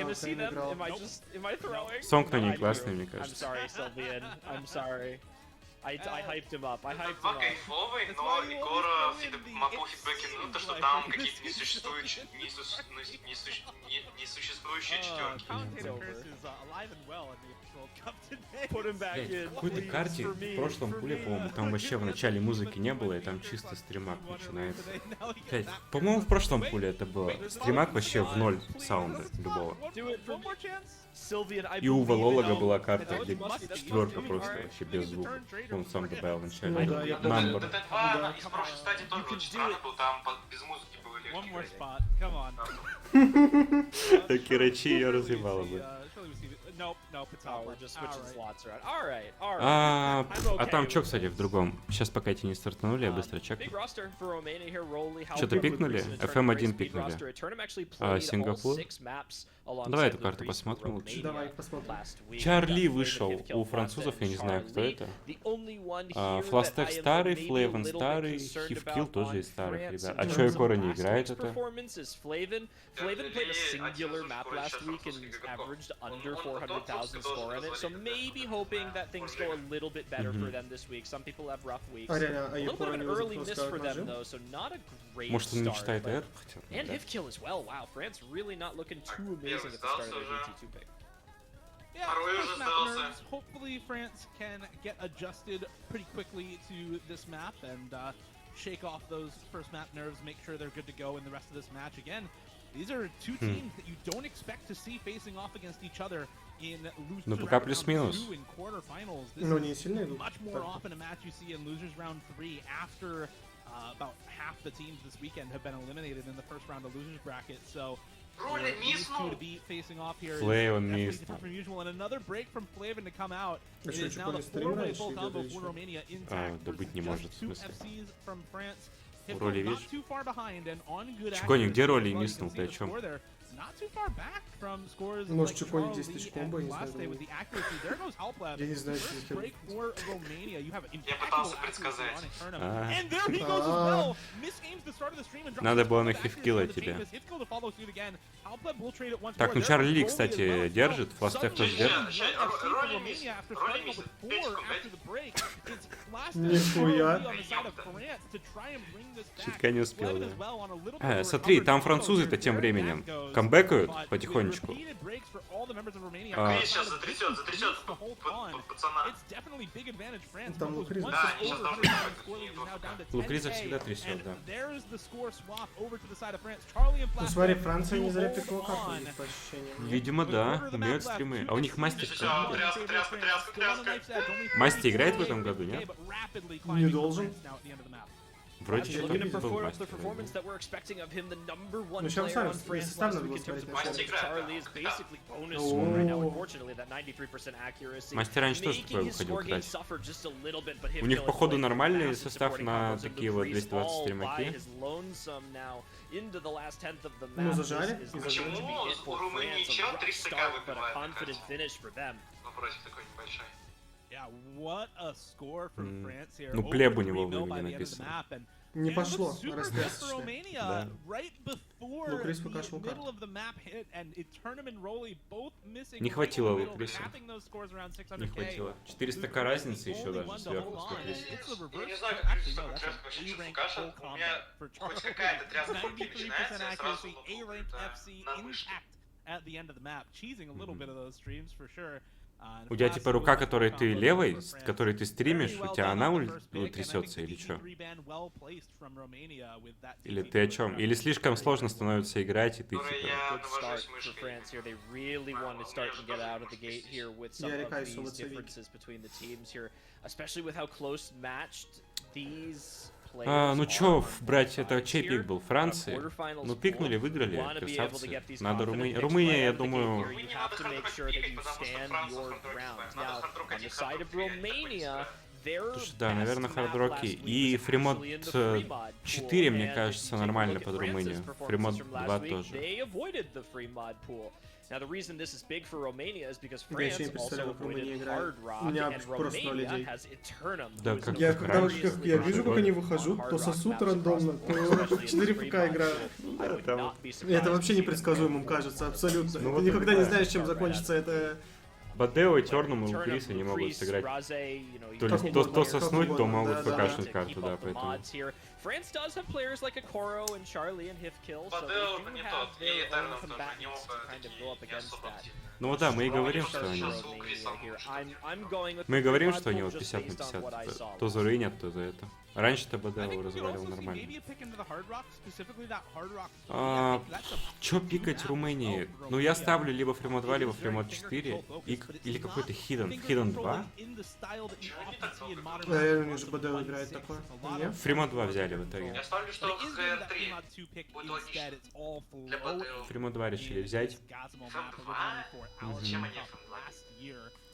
Сонг на ней классный, мне кажется. I'm sorry, Sylvian. I'm sorry. I hyped him up. I hyped him Два up. кайфовый, но Егора по фидбэке минута, что там какие-то несуществующие четверки. Блять, в какой-то карте в прошлом пуле, по-моему, там вообще в начале музыки не было, и там чисто стримак начинается. Блять, по-моему, в прошлом пуле это было. Стримак вообще в ноль саунда любого. И у Валолога была карта, где четверка просто вообще без звука. Он сам добавил вначале. Number. ДТ2 из прошлой стадии тоже очень странно был, там без музыки было легче. Так Кирачи ее развивала бы. А там что, кстати, в другом? Сейчас пока эти не стартанули, я быстро чекну. Что-то пикнули? FM1 пикнули. Сингапур? Давай эту карту посмотрим лучше. Давай посмотрим. Чарли вышел у французов, я не знаю, кто это. Фластек старый, Флейвен старый, Хивкилл тоже из старых ребят. А чё Егора не играет это? Flavin played a singular map last week and averaged under 400,000 score in it, so maybe hoping that things go a little bit better for them this week. Some people have rough weeks. A little bit of an early miss for them though, so not a great Может, он не start. читает R? And Hivkill as well. Wow, France really not looking too amazing at the start of their DT2 pick. Yeah, first map nerves. Hopefully France can get adjusted pretty quickly to this map and shake off those first map nerves, make sure they're good to go in the rest of this match. Again, these are two teams that you don't expect to see facing off against each other in losers round 2 in quarterfinals. This is much more often a match you see in losers round 3 after about half the teams this weekend have been eliminated in the first round of losers bracket. So Роли миснул. Флей он миснул. Да быть не может, в смысле. Роли видишь? Чикони, где роли миснул, ты о чем? Может, Чикони 10 тысяч комбо, я не знаю. Я не знаю, что это. Я пытался предсказать. Надо было на хифкилла тебе. Так, ну Чарли Ли, кстати, держит. Фластех тоже держит. Нихуя. Чутка не успел, да. Смотри, там французы-то тем временем камбэкают потихонечку. Сейчас затрясет пацана. Там Лукрис. Да, они сейчас должны... Лукриза всегда трясет, да. Ну смотри, Франция не зря пикнула карту, по ощущениям. Видимо, да. Умеют стримы. А у них мастер... Все, тряска. Масти играет в этом году, нет? Не должен. Вроде что-то был мастер. Ну сейчас сами, если состав надо было смотреть. Мастер раньше тоже такое выходил, кстати. У них, походу, нормальный состав на такие вот 220 стримаки. Ну, зажали. Почему у Румынии чел 300к выбивает? Вопросик такой небольшой. Ну, плеб у него в имени написано. Не пошло, растрясочное. Да. Лукрис покашлял карту. Не хватило Лукриса. Не хватило. 400к разницы еще даже сверху с Лукрисом. Я не знаю, как тряска вообще чуть кашель. У меня хоть какая-то тряска начинается, я сразу на мышке. У тебя типа рука, которой ты левой, которой ты стримишь, у тебя она трясется или что? Или ты о чем? Или слишком сложно становится играть, и ты типа... Я рекаюсь ну чё, брать, это чей пик был? Франции? Ну пикнули, выиграли, красавцы. Надо Румыния, я думаю... Слушай, да, наверное, хардроки. И Фримод 4, мне кажется, нормально под Румынию. Фримод 2 тоже. Now, the reason this is big for Romania is because Я еще не France представляю, also как Румыния avoided играет. Hard У меня Rock, and просто 0 Romania идей. has Eternum. Да, как Я когда раньше. я вижу, как они выхожут, то сосут рандомно, то 4 ФК играют. Это вообще непредсказуемым кажется, абсолютно. Ну, Ты вот никогда не такая. знаешь, чем закончится это. Бадео, Тернум и Лукриса не могут сыграть. То ли то соснуть, то могут покашнуть карту, да, поэтому... France does have players like Akoro and Charlie and Hifkill, so Бадео they do не have тот, и their own Этернов тоже, combatants не to оба kind of такие go up не against особо that. активны. Ну вот да, мы и говорим, что они... Мы говорим, что они вот 50 на 50. То за рынят, то за это. Раньше-то Бадео разваливал нормально. Чё пикать Румынии? Ну я ставлю либо Фримод 2, либо Фримод 4, или какой-то Хидden 2. Наверное, у них же БД играет такое. Нет? Фримод 2 взяли в итоге. Я ставлю, что ХР3 будет логично. Для Бадео. Фримод 2 решили взять. А зачем они ФМ2?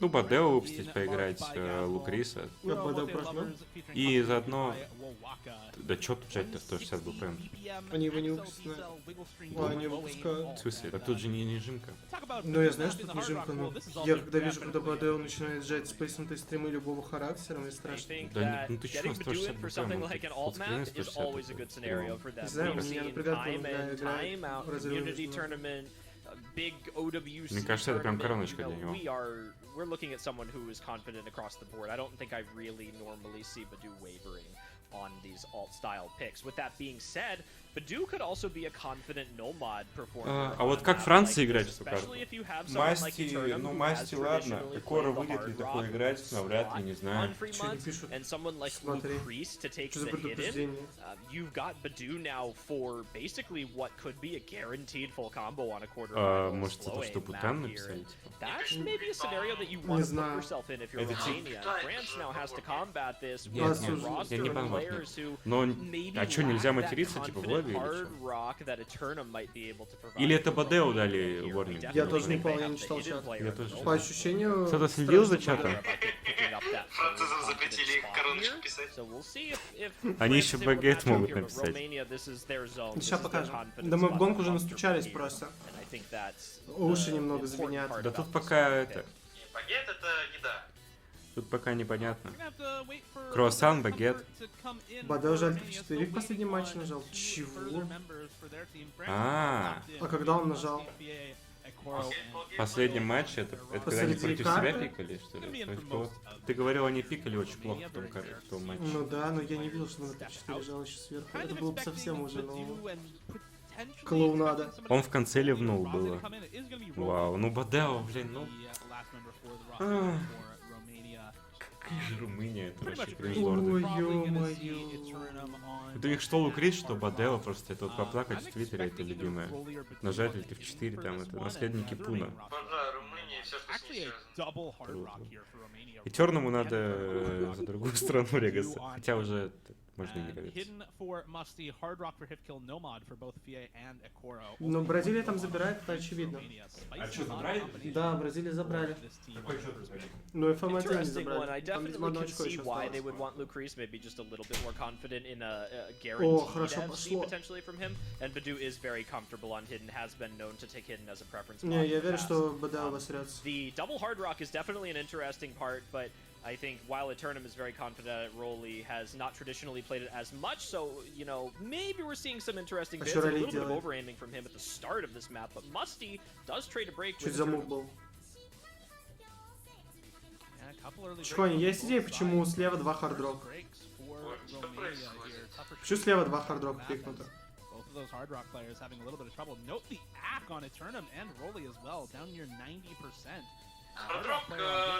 Ну, Бадео выпустить, поиграть, Лукриса. И заодно... Да чё тут взять-то 160 БПМ? Они его не выпустят. Они выпускают. В смысле? Да тут же не жимка. Ну я знаю, что это не жимка, но я когда вижу, когда Бадео начинает сжать спейснутые стримы любого характера, мне страшно. Да ну ты чё, 160 БПМ? Фуллскрин 160 Не знаю, меня напрягает, когда играет в разрыве. Мне кажется, это прям короночка для него. We're looking at someone who is confident across the board. I don't think I really normally see Badu wavering on these alt-style picks. With that being said, Badu could also be a confident no-mod performer. А вот как Франция играть эту карту? Масти, ну Масти, ладно. Кора выйдет ли такой играть, навряд ли, не знаю. Что не пишут? Смотри. Что за предупреждение? You've got Badu now for basically what could be a guaranteed full combo on a quarter. Может, это что, Путан написали? That's maybe a scenario that you want to put yourself in if you're Romania. France now has to combat this with a roster of players who Но, а что, нельзя материться, типа, в лобби? или что? Или это Бадео дали ворнинг? Я тоже не понял, я не читал чат. Я тоже. По ощущению... Кто-то следил за чатом? Французам запретили их короночку писать. Они еще багет могут написать. Сейчас покажем. Да мы в гонку уже настучались просто. Уши немного звенят. Да тут пока это... Багет это еда. Тут пока непонятно. Круассан, багет. Бадео жаль, 4 в последнем матче нажал. Чего? А, когда он нажал? в последнем матче это когда они против себя пикали, что ли? Ты говорил, они пикали очень плохо в том матче. Ну да, но я не видел, что на топ-4 лежал еще сверху. Это было бы совсем уже, ну... Клоунада. Он в конце ливнул было. Вау, ну Бадео, блин, ну... Какая же Румыния, это вообще кринж-лорды. Ой, ё-моё. Это их что лукрит, что Бадео просто, это вот поплакать в Твиттере, это любимое. Нажать или в 4 там, это наследники Пуна. Румыния, все, что с ней связано. И Черному надо за другую страну регаться. Хотя уже можно и не регаться. Но Бразилия там забирает, это очевидно. А что, забрали? Да, Бразилию забрали. Какой счет забрали? Ну, ФМ1 не забрали. Там, видимо, одно очко еще осталось. О, хорошо пошло. Не, я верю, что Бадео обосрется. I think while Eternum is very confident at it, Rolly has not traditionally played it as much, so, you know, maybe we're seeing some interesting bits, a little bit of over-aiming from him at the start of this map, but Musty does trade a break with Eternum. Chicony, есть идея, почему слева 2 хардрок? Почему слева 2 хардрока пикнуто? Хардрок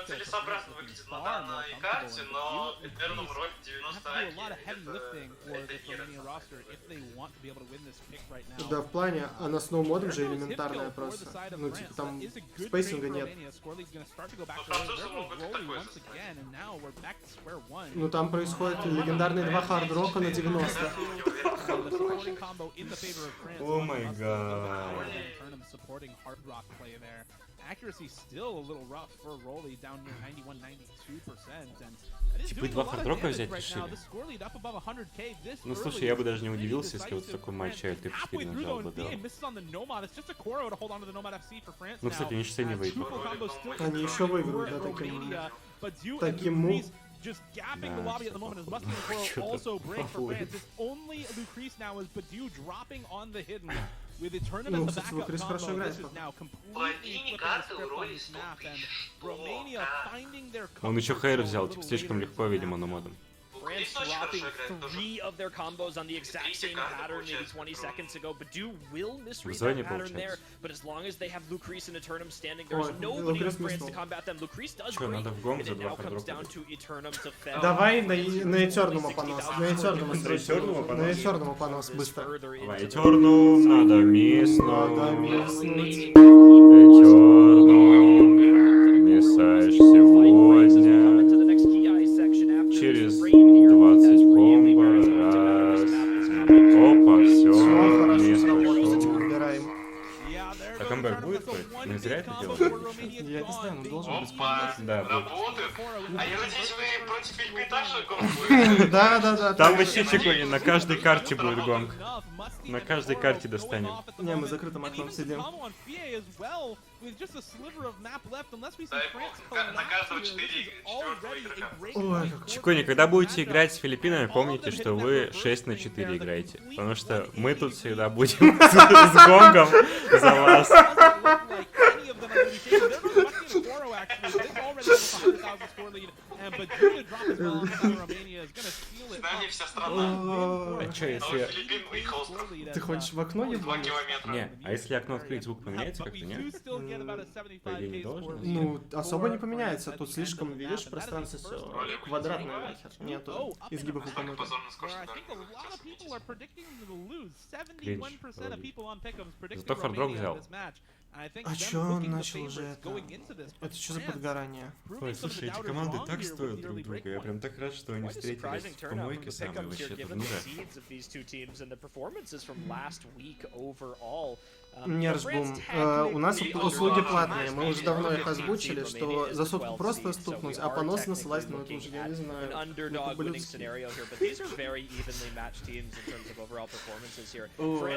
целесообразно выглядит на данной карте, но Этернум роль 91. Да, в плане, а на сноумодом же элементарная просто. Ну, типа там спейсинга нет. Французы могут и такое создать. Ну, там происходит легендарные 2 хардрока на 90. О май гад. Accuracy still a little rough for Rolly down near 91-92%. Типа 2 хардрока взять решили? Ну слушай, я бы даже не удивился, если вот в таком матче ты в 4 нажал бы, да. Ну, кстати, они сейчас не выиграют. Они еще выиграют, да, таким мув. Just gapping the lobby at the moment as Musty and Coral also break for France. It's only Lucrece now as Badu dropping on the hidden with Eternum as the backup combo. This is now completely flipping the script on this map and Romania finding their Он еще Хейр взял, типа слишком легко, видимо, на модом. France dropping 3 of their combos on the exact same pattern maybe 20 seconds ago. Badu will misread that pattern there, but as long as they have Lucrece and Eternum standing, there's nobody in France to combat them. Lucrece does break, and it now comes down to Eternum to fail. Давай на Этернума понос, на Этернума срочно, на Этернума понос, быстро. Давай, Этернум, надо миснуть. Надо миснуть. Этернум, миссаешь сегодня. Через 20 комбо, раз. Опа, все, а камбэк будет хоть? Мы зря это делаем? Я не знаю, он должен быть. Да, работает. А я надеюсь, вы против эльпоэтажа гонг будете? Да. Там вообще Chicony, на каждой карте будет гонг. На каждой карте достанем. Не, мы закрытым окном сидим. На каждого 4 игрока. Ой, как Chicony, когда будете играть с Филиппинами, помните, что вы 6 на 4 играете. Потому что мы тут всегда будем с гонгом за вас. С нами вся страна. А чё, если... Филиппин выехал с ты хочешь в окно 2 километра. Не, а если окно открыть, звук поменяется как-то, нет? По идее не должен. Ну, особо не поменяется. Тут слишком, видишь, пространство все квадратное нахер. Нету изгибов у кому-то. Зато хардрок взял. А чё он начал уже это? Это что за подгорание? Ой, слушай, эти команды так стоят друг друга. Я прям так рад, что они встретились в помойке самой вообще турнира. Нержбум. У нас услуги платные. Мы уже давно их озвучили, что за сутку просто стукнуть, а понос насылать, ну это уже я не знаю.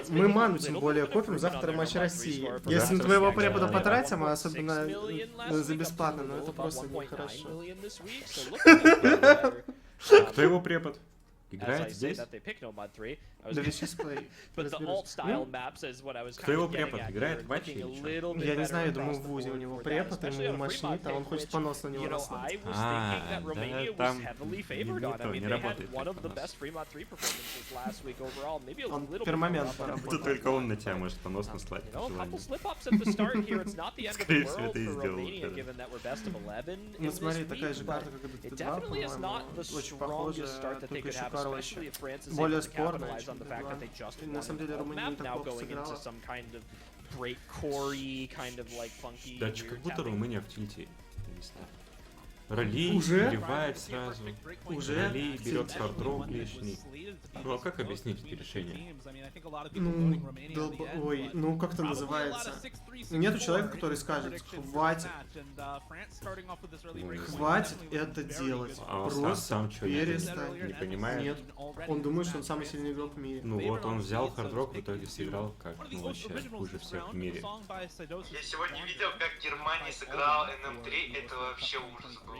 Мы ману тем более копим за второй матч России. Если на твоего препода потратим, а особенно за бесплатно, ну это просто нехорошо. Кто его препод? Играет здесь? Да ведь сейчас плей. Кто его препод? Играет в матче или что? Я не знаю, я думаю, в ВУЗе у него препод, ему мощнит, а он хочет понос на него наслать. Да, там не работает. Он пермомент поработал. Тут только он на тебя может понос наслать. Скорее всего, это и сделал. Ну смотри, такая же карта, как и DT2, по-моему, очень похожая, только еще короче. Более спорная, чем DT2. На самом деле Румыния не так плохо сыграла. Да, как будто Румыния в тильте. Ралли перебивает сразу. Ралли берет хардроп лишний. Ну а как объяснить эти решения? Ну как это называется? Нету человека, который скажет, хватит. Хватит это делать. Просто сам что, перестань. Не понимает? Нет. Он думает, что он самый сильный игрок в мире. Ну вот он взял хардрок, в итоге сыграл как, ну вообще, хуже всех в мире. Я сегодня видел, как Германия сыграла НМ3, это вообще ужас был.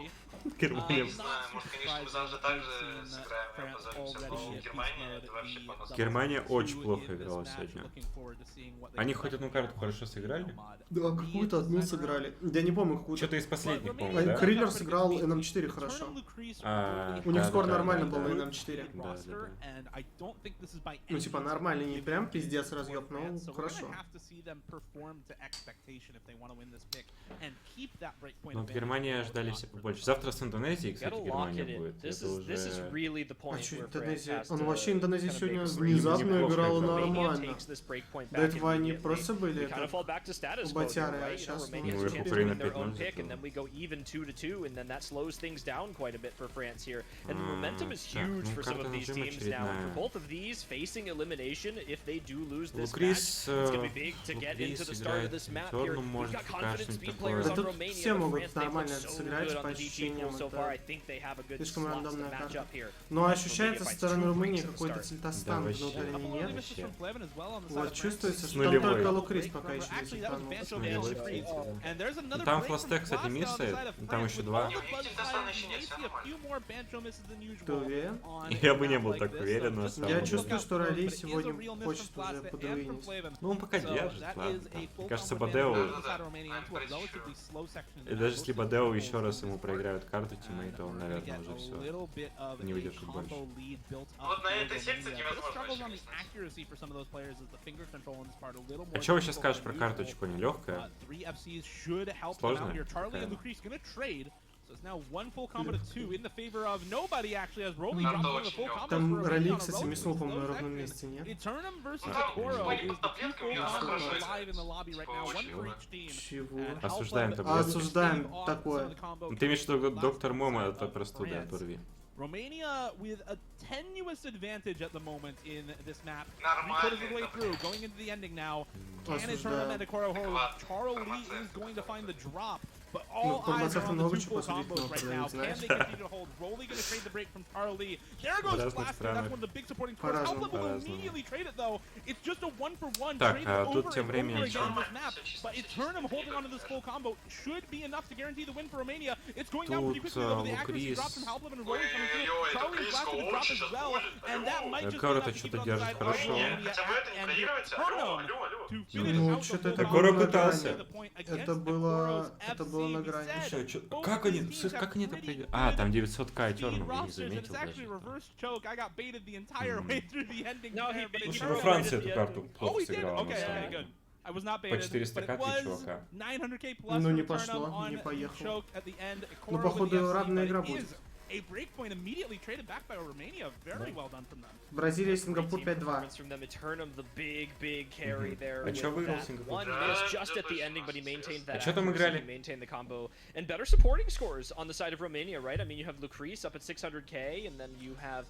Германия. Не знаю, может, конечно, мы завтра также сыграем, мы позоримся, но Германия это вообще понос. Германия очень плохо играла сегодня. Они хоть одну карту хорошо сыграли? Да, какую-то одну сыграли. Я не помню, какую-то. Что-то из последних, по-моему, да? Криллер сыграл NM4 хорошо. У них скоро нормально был на NM4. Да. Ну типа нормально, не прям пиздец разъеб, но хорошо. Ну от Германии ждали все побольше. Завтра с Индонезией, кстати, Германия будет. Это уже... А что Индонезия? Он вообще Индонезия сегодня внезапно играла нормально. До этого они просто были ботяры, а сейчас... Ну их Украина 5-0. Карта нажима очередная. Лукрис играет черным, может как-нибудь такое. Да тут все могут нормально это сыграть по ощущениям. Это слишком рандомная карта. Но ощущается со стороны Румынии какой-то тильтостан внутренний, нет? Вот чувствуется, что там только Лукрис пока еще не тильтанул. Там фластек, кстати, миссает, там еще два. Ты уверен? Я бы не был так уверен, на самом деле. Я чувствую, что Ралли сегодня хочет уже подруинить. Ну он пока держит, ладно. Мне кажется, Бадео... И даже если Бадео еще раз ему проиграют карту тиммейта, он, наверное, уже все не выдержит больше. Вот на этой секции невозможно. А что вы сейчас скажешь про карту chicony? Легкая? Сложная? Там Ралли, кстати, миснул, по-моему, на ровном месте, нет? Чего? Осуждаем таблетку. Осуждаем такое. Ты имеешь в виду доктор Мома, это простуда, оторви. Romania with a tenuous advantage at the moment in this map. Нормально. 3/4 of the way through, going into the ending now. Can it turn them into Charlie is going to find the drop. But all eyes are on the two-full combos right now. Can they continue to hold? Rolly going to trade the break from Charlie. There goes Blaster. That's one of the big supporting forces. Outlet will immediately trade it though. It's just a 1-for-1 trade over and over again on this map. But Eternum holding onto this full combo should be enough to guarantee the win for Romania. It's going down pretty quickly though. The accuracy drops from Halblib and Rolly coming through. Charlie and Blaster to drop as well. And that might just be enough to keep it on the side of Romania. And Eternum to finish out the full combo. Это было на грани. Как они это придут? А, там 900к Eternum, я не заметил даже. Лучше бы Франция эту карту плохо сыграла, на самом деле. По 400к ты чувака. Ну не пошло, не поехало. Ну походу равная игра будет. Бразилия, Сингапур 5-2. А чё выиграл Сингапур? А чё там играли? And better supporting scores on the side of Romania, right? I mean, you have Lucrece up at 600k, and then you have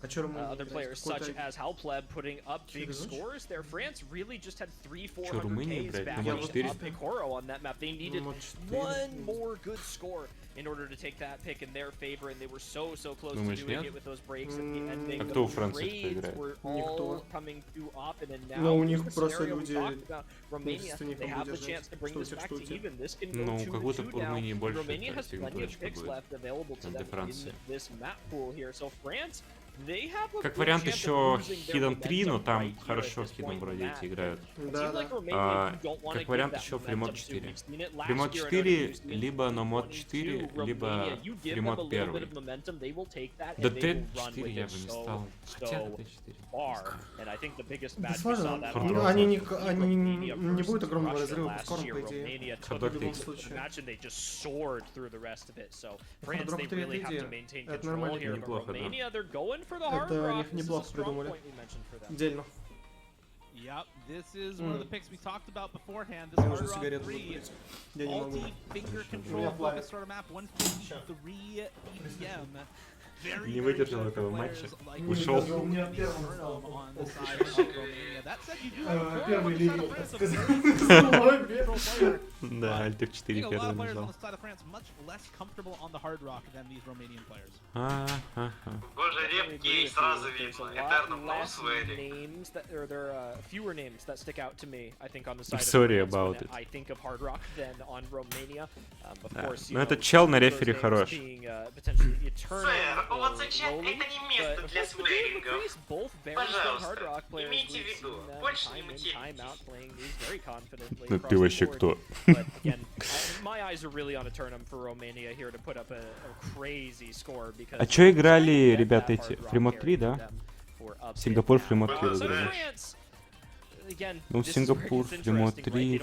other players such as Halpleb putting up big scores there. France really just had 300-400ks back up Picoro on that map. They needed one more good score in order to take that pick in their favor, and they were so close to doing it with those breaks at the ending. The trades were all coming to op, and then now the scenario we talked about, Romania, they have the chance to bring this back to even. This can go 2-2 now. Romania has plenty of picks left available to them in this map pool here. So France, they have a как вариант еще Hidden 3, но там хорошо с Hidden вроде эти играют. Как вариант еще Фримод 4. Фримод 4, либо Номод 4, либо Фримод 1. ДТ4 я бы не стал. Хотя ДТ4. Да сложно. Они не будут огромного разрыва по скорам, по идее. В любом случае. Хардроck 3 это идея. Это нормально. Неплохо, да. Это они неплохо придумали. Отдельно. Yep, this is one of the picks we talked about beforehand. This is Hardrock 3, multi-finger control focus sort of map, 153 BPM. Не выдержал этого матча. Ушел. Первый линий, так сказать. Да, Альт F4 первый нажал. Боже, репкий, сразу видно. Этерном Sorry about it. Но этот чел на рефери хорош. Вот зачем? Это не место для свейрингов. Пожалуйста, имейте в виду, больше не материтесь. Ну ты вообще кто? А чё играли ребята эти? Фримод 3, да? Сингапур Фримод 3 выиграли. Ну, Сингапур, Фримод 3,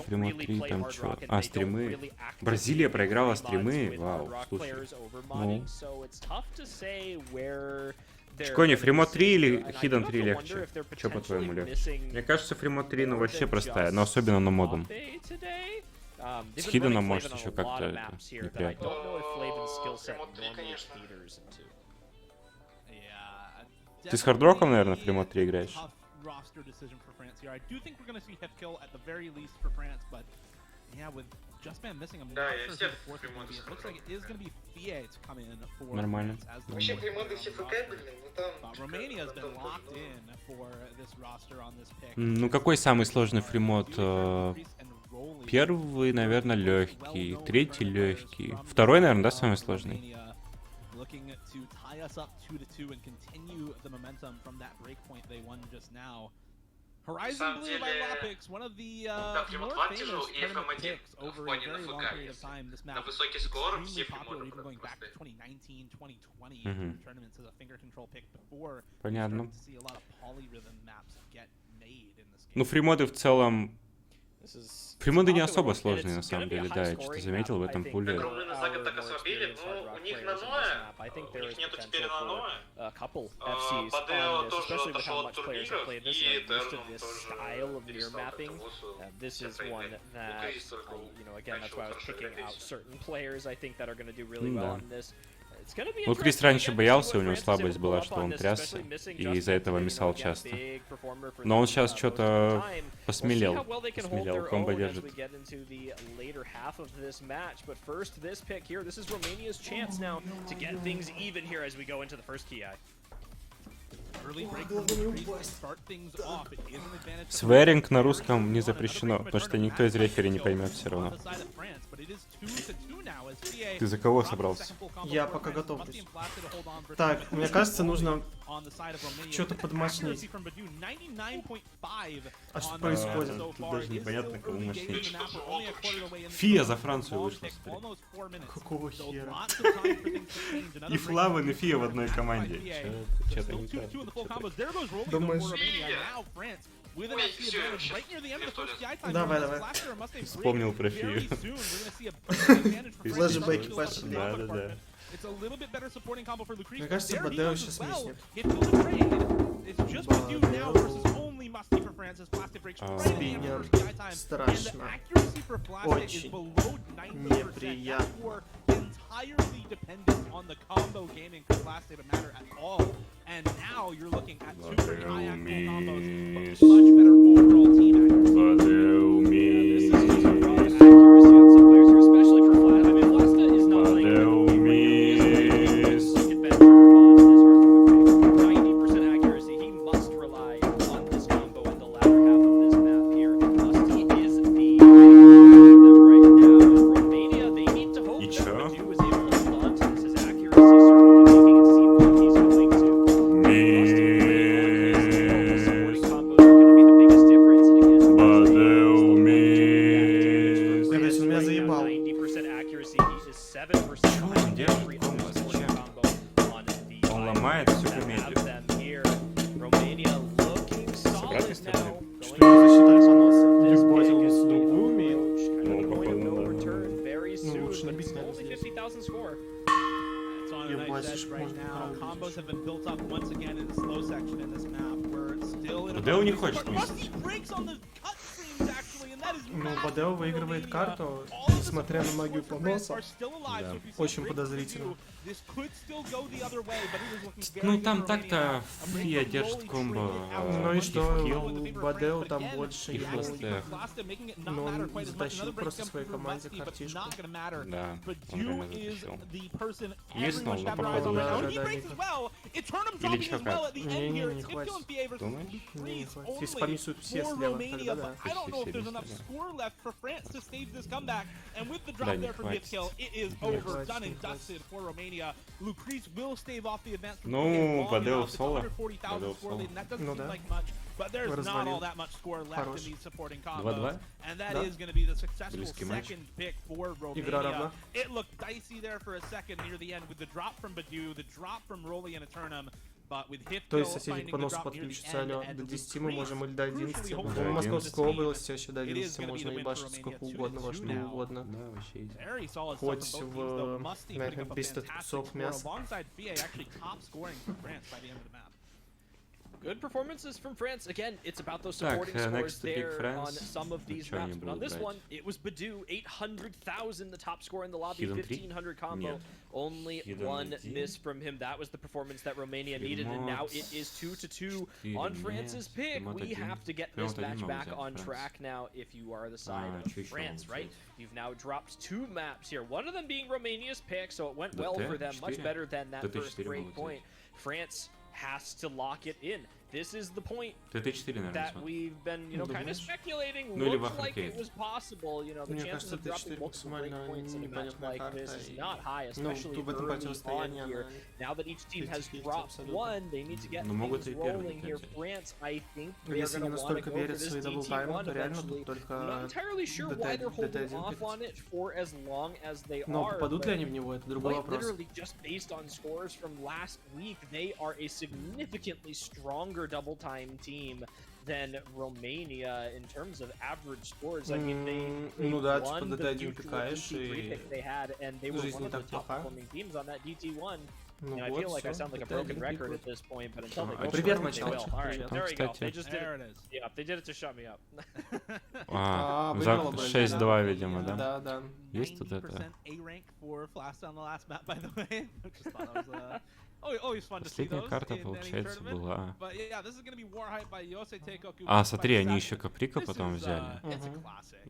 там чё? А, стримы. Бразилия проиграла стримы? Вау, слушай. Ну. Chicony, Фримод 3 или Hidden 3 легче? Чё по-твоему легче? Мне кажется, Фримод 3, ну, вообще простая, но особенно на модом. С Хиденом может еще как-то это неприятно. Ты с Хардроком, наверное, в Фримод 3 играешь? Да, я всех фримоды нормально. Вообще фримоды все фкабельные, но там... Ну какой самый сложный фримод? Первый, наверное, легкий, третий легкий. Второй, наверное, да, самый сложный? На самом деле, да, фримод 2 тяжел и FM1 в плане на ФК есть. На высокий скор все фримоды просто. Понятно. Ну, фримоды в целом... Фримоды не особо сложные, на самом деле, да, я что-то заметил в этом пуле. Так Румыны за год так ослабели, но у них наноэ, у них нету теперь наноэ. Падео тоже отошел от турниров, и Этерном тоже перестал как-то Ну, Крис раньше боялся, у него слабость была, что он трясся, и из-за этого миссал часто. Но он сейчас что-то посмелел, комбо держит. Свэринг на русском не запрещено, потому что никто из рефери не поймет все равно. Ты за кого собрался? Я пока готов. Так, мне кажется, нужно что-то подмощнить. А что происходит? Тут даже непонятно, кого мощнее. Фия за Францию вышла. Какого хера? И Флавен, и Фия в одной команде. Что-то не так. Думаешь? Давай. Вспомнил про Фию. Флэшбэки пошли. Да. It's a little bit better supporting combo for Lucrece. Мне кажется, Бадео сейчас миснет. It's just Badu now versus only Musty for France as Plastic breaks right in the first guy time. And the accuracy for Plastic is below 90%. Therefore, entirely dependent on the combo gaming for Plastic to matter at all. And now you're looking at two very high actual combos, but much better overall team accuracy. This is just a raw accuracy on some players here, especially for Flat. I mean, Vlasta is not like look adventure on this 90% accuracy. He must rely on this combo in the latter half of this map here. Musty is the for them right now. In Romania, they need to hope that Badu is able to hold on to his accuracy, certainly making it seem like he's going to. Musty supporting combos are going to be the biggest difference. And again, 90% accuracy, he is 7% behind every other supporting combo on the Он ломает всю комедию. Romania looking solid now. Combos have been built up once again in the slow section in this map. We're still in a Бадео не хочет Musty breaks on the cut streams actually, and that is Ну, Бадео выигрывает карту, несмотря на магию поноса. Да. Очень подозрительно. Ну там так-то Фия держит комбо. Ну и что, Бадео там больше и фластех. Но он затащил просто своей команде картишку. Да, он реально затащил. Еснул, но походу или чё как? Не хватит. Думаешь? Не хватит. Если помисуют все слева, тогда да. Да, не хватит. Ну, Бадео в соло. Бадео в соло. Ну да. Развалил. Хорош. 2-2? Да. Близкий матч. Игра равна. То есть соседи по носу подключатся, алло, до 10 мы можем или до 11. В Московской области вообще до 11 можно ебашить сколько угодно, во что угодно. Да, вообще есть. Хоть в, наверное, 300 кусок мяса. Good performances from France. Again, it's about those supporting scores there on some of these maps. But on this one, it was Badu, 800,000, the top score in the lobby, 1,500 combo. Only one miss from him. That was the performance that Romania needed, and now it is 2-2 on France's pick. We have to get this match back on track now if you are the side of France, right? You've now dropped 2 maps here, one of them being Romania's pick, so it went well for them, much better than that first break point. France has to lock it in. This is the point that we've been, you know, kind of speculating. Looked like it was possible, you know, the chances of dropping multiple break points in a match like this is not high, especially early on here. Now that each team has dropped one, they need to get things rolling here. France, I think, they're going to want to go for this DT1 eventually. I'm not entirely sure why they're holding off on it for as long as they are. Quite literally, just based on scores from last week, they are a significantly stronger double time team than Romania in terms of average scores. I mean, they won the DT3 pick they had, and they were one of the top performing teams on that DT1. And I feel like I sound like a broken record at this point, but until they go for it, they will. Alright, there we go. They just did it. Yeah, they did it to shut me up. 6-2, видимо, да? Да, да. Есть тут это? Последняя карта, получается, была... А, смотри, они еще Каприка потом взяли.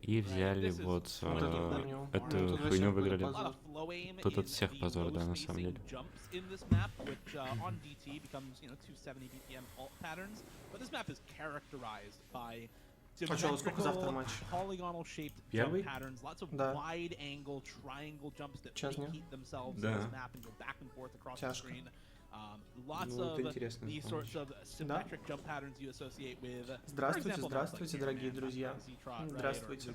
И взяли вот эту хуйню, выиграли. Тут от всех позор, да, на самом деле. А что, сколько завтра матч? Первый? Да. Час дня? Да. Тяжко. Ну, это интересно. Да? Здравствуйте, здравствуйте, дорогие друзья. Здравствуйте.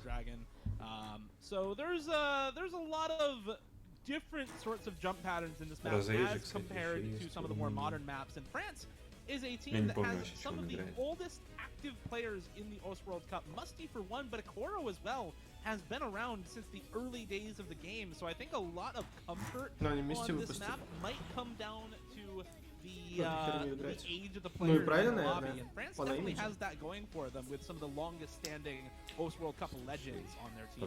Different sorts of jump patterns in this map as compared to some of the more modern maps. And France is a team that has some of the oldest active players in the OS World Cup. Musty for one, but Akoro as well has been around since the early days of the game, so I think a lot of comfort on this map might come down to the age of the players in the lobby, and France definitely has that going for them with some of the longest-standing post-World Cup legends on their team.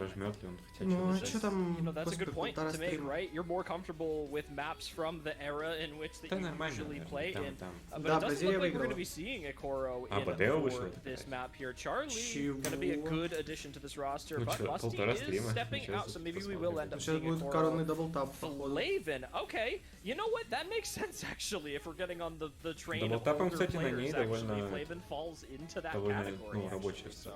You know, that's a good point to make, right? You're more comfortable with maps from the era in which that you usually play in, but it doesn't look like we're going to be seeing a Koro in for this map here. Charlie going to be a good addition to this roster, but Musty is stepping out, so maybe we will end up seeing a Koro. Flaven, okay, you know what? That makes sense actually. If we're getting on the train of older players, actually, Flaven falls into that category. Actually, so,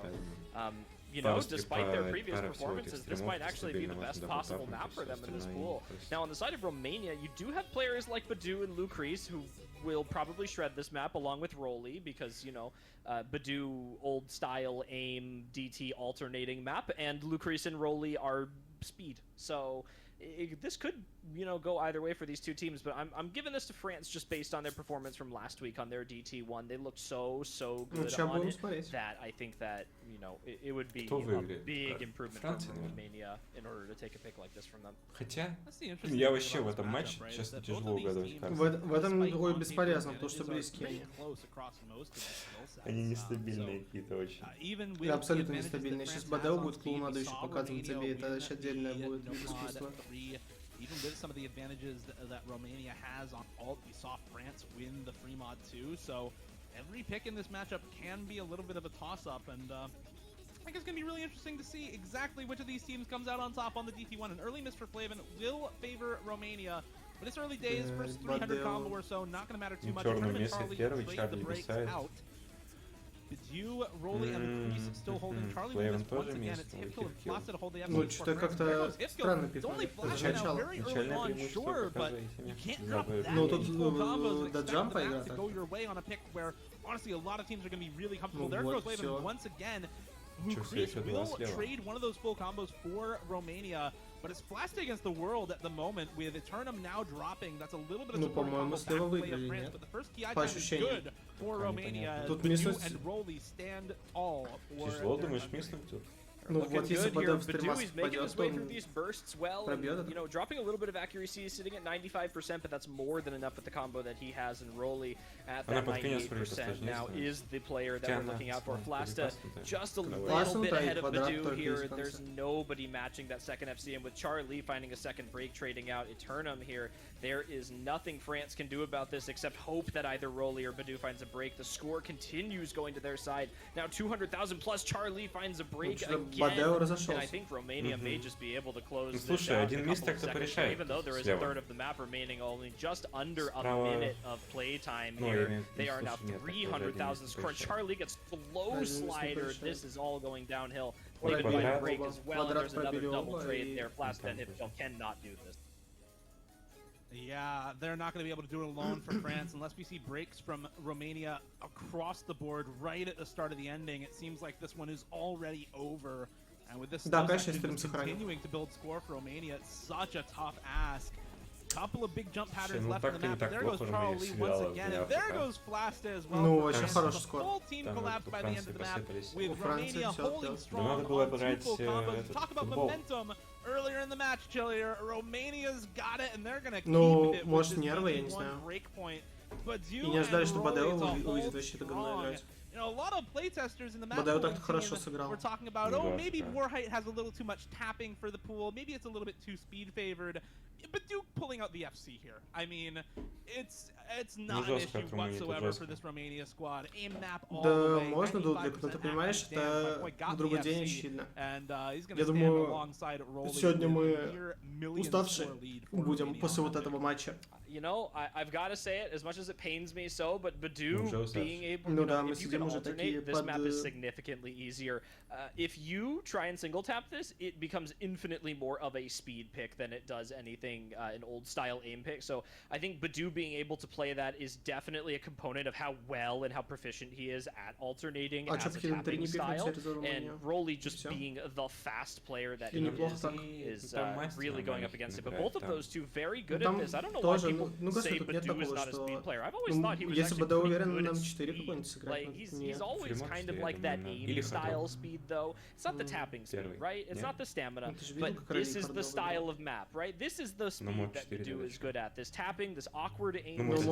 you know, despite their previous performances, this might actually be the best possible map for them in this pool. Now, on the side of Romania, you do have players like Badu and Lucrece who will probably shred this map along with Rolly because, you know, Badu, old style aim, DT alternating map, and Lucrece and Rolly are speed. So this could, you know, go either way for these two teams, but I'm giving this to France just based on their performance from last week on their DT1. They looked so good on it that I think that, you know, it would be a big improvement from Romania in order to take a pick like this from them. Хотя, я вообще в этом матче, честно, тяжело угадывать карты. В этом, ой, бесполезно, потому что близкие они. Они нестабильные какие-то очень. Абсолютно нестабильные. Сейчас Бадел будет клоунаду еще показывать тебе, это вообще отдельное будет искусство. Even with some of the advantages that Romania has on ult, we saw France win the free mod too, so every pick in this matchup can be a little bit of a toss-up, and I think it's going to be really interesting to see exactly which of these teams comes out on top on the DT1. An early miss for Flaven will favor Romania, but it's early days, first 300 combo or so, not going to matter too much. Tournament Charlie trade the breaks out. Badu, Rolly, and Lucrece still holding Charlie with this once again. It's Hipkill and Flasta to hold the Ну, что-то как-то странно пикнули. Начало. Sure, but you can't drop that many full combos and expect the map to go your way on a pick where, honestly, a lot of teams are going to be really comfortable. There goes Flaven once again. Lucrece will trade one of those full combos for Romania, but it's Flasta against the world at the moment with Eternum now dropping. That's a little bit of support combo back play of France, but the first key item is good for Romania. Badu and Rolly stand tall for Ну вот если Бадел в стримах пойдет, то пробьет. You know, dropping a little bit of accuracy, sitting at 95%, but that's more than enough with the combo that he has, and Rolly at that 98% now is the player that we're looking out for. Flasta just a little bit ahead of Badu here. There's nobody matching that second FC, and with Charlie finding a second break, trading out Eternum here, there is nothing France can do about this except hope that either Rolly or Badu finds a break. The score continues going to their side. Now 200,000 plus, Charlie finds a break again. And I think Romania may just be able to close this out in a couple of seconds, even though there is a third of the map remaining, only just under a minute of playtime here. They are now 300,000 score. Charlie gets flow slider. This is all going downhill. They could find a break as well, and there's another double trade there. Flasta and Hipkill cannot do this. Yeah, they're not going to be able to do it alone for France unless we see breaks from Romania across the board right at the start of the ending. It seems like this one is already over. And with this continuing to build score for Romania, it's such a tough ask. Couple of big jump patterns left in the map. There goes Charlie once again, and there goes Flasta as well. The whole team collapsed by the end of the map with Romania holding strong on two full combos. Talk about momentum earlier in the match, Chillier. Romania's got it, and they're going to keep it with this one break point. But you and Rolly to hold strong. You know, a lot of playtesters in the match were talking about, oh, maybe Warhite has a little too much tapping for the pool. Maybe it's a little bit too speed favored. But Duke pulling out the FC here. I mean, it's not an issue whatsoever for this Romania squad. Aim map all the way. Можно дудлик, но ты понимаешь, это в другой день очевидно. Я думаю, сегодня мы уставшие будем после вот этого матча. You know, I've got to say it, as much as it pains me so, but Badu being able to, if you can alternate, this map is significantly easier. If you try and single tap this, it becomes infinitely more of a speed pick than it does anything playing an old-style aim pick. So I think Badu being able to play that is definitely a component of how well and how proficient he is at alternating as a tapping style. And Rolly just being the fast player that he is really going up against it. But both of those two very good at this. I don't know why people say Badu is not a speed player. I've always thought he was actually pretty good at speed. Like, he's always kind of like that aim style speed, though. It's not the tapping speed, right? It's not the stamina, but this is the style of map, right? This is the speed that Badu is good at. This tapping, this awkward aim, this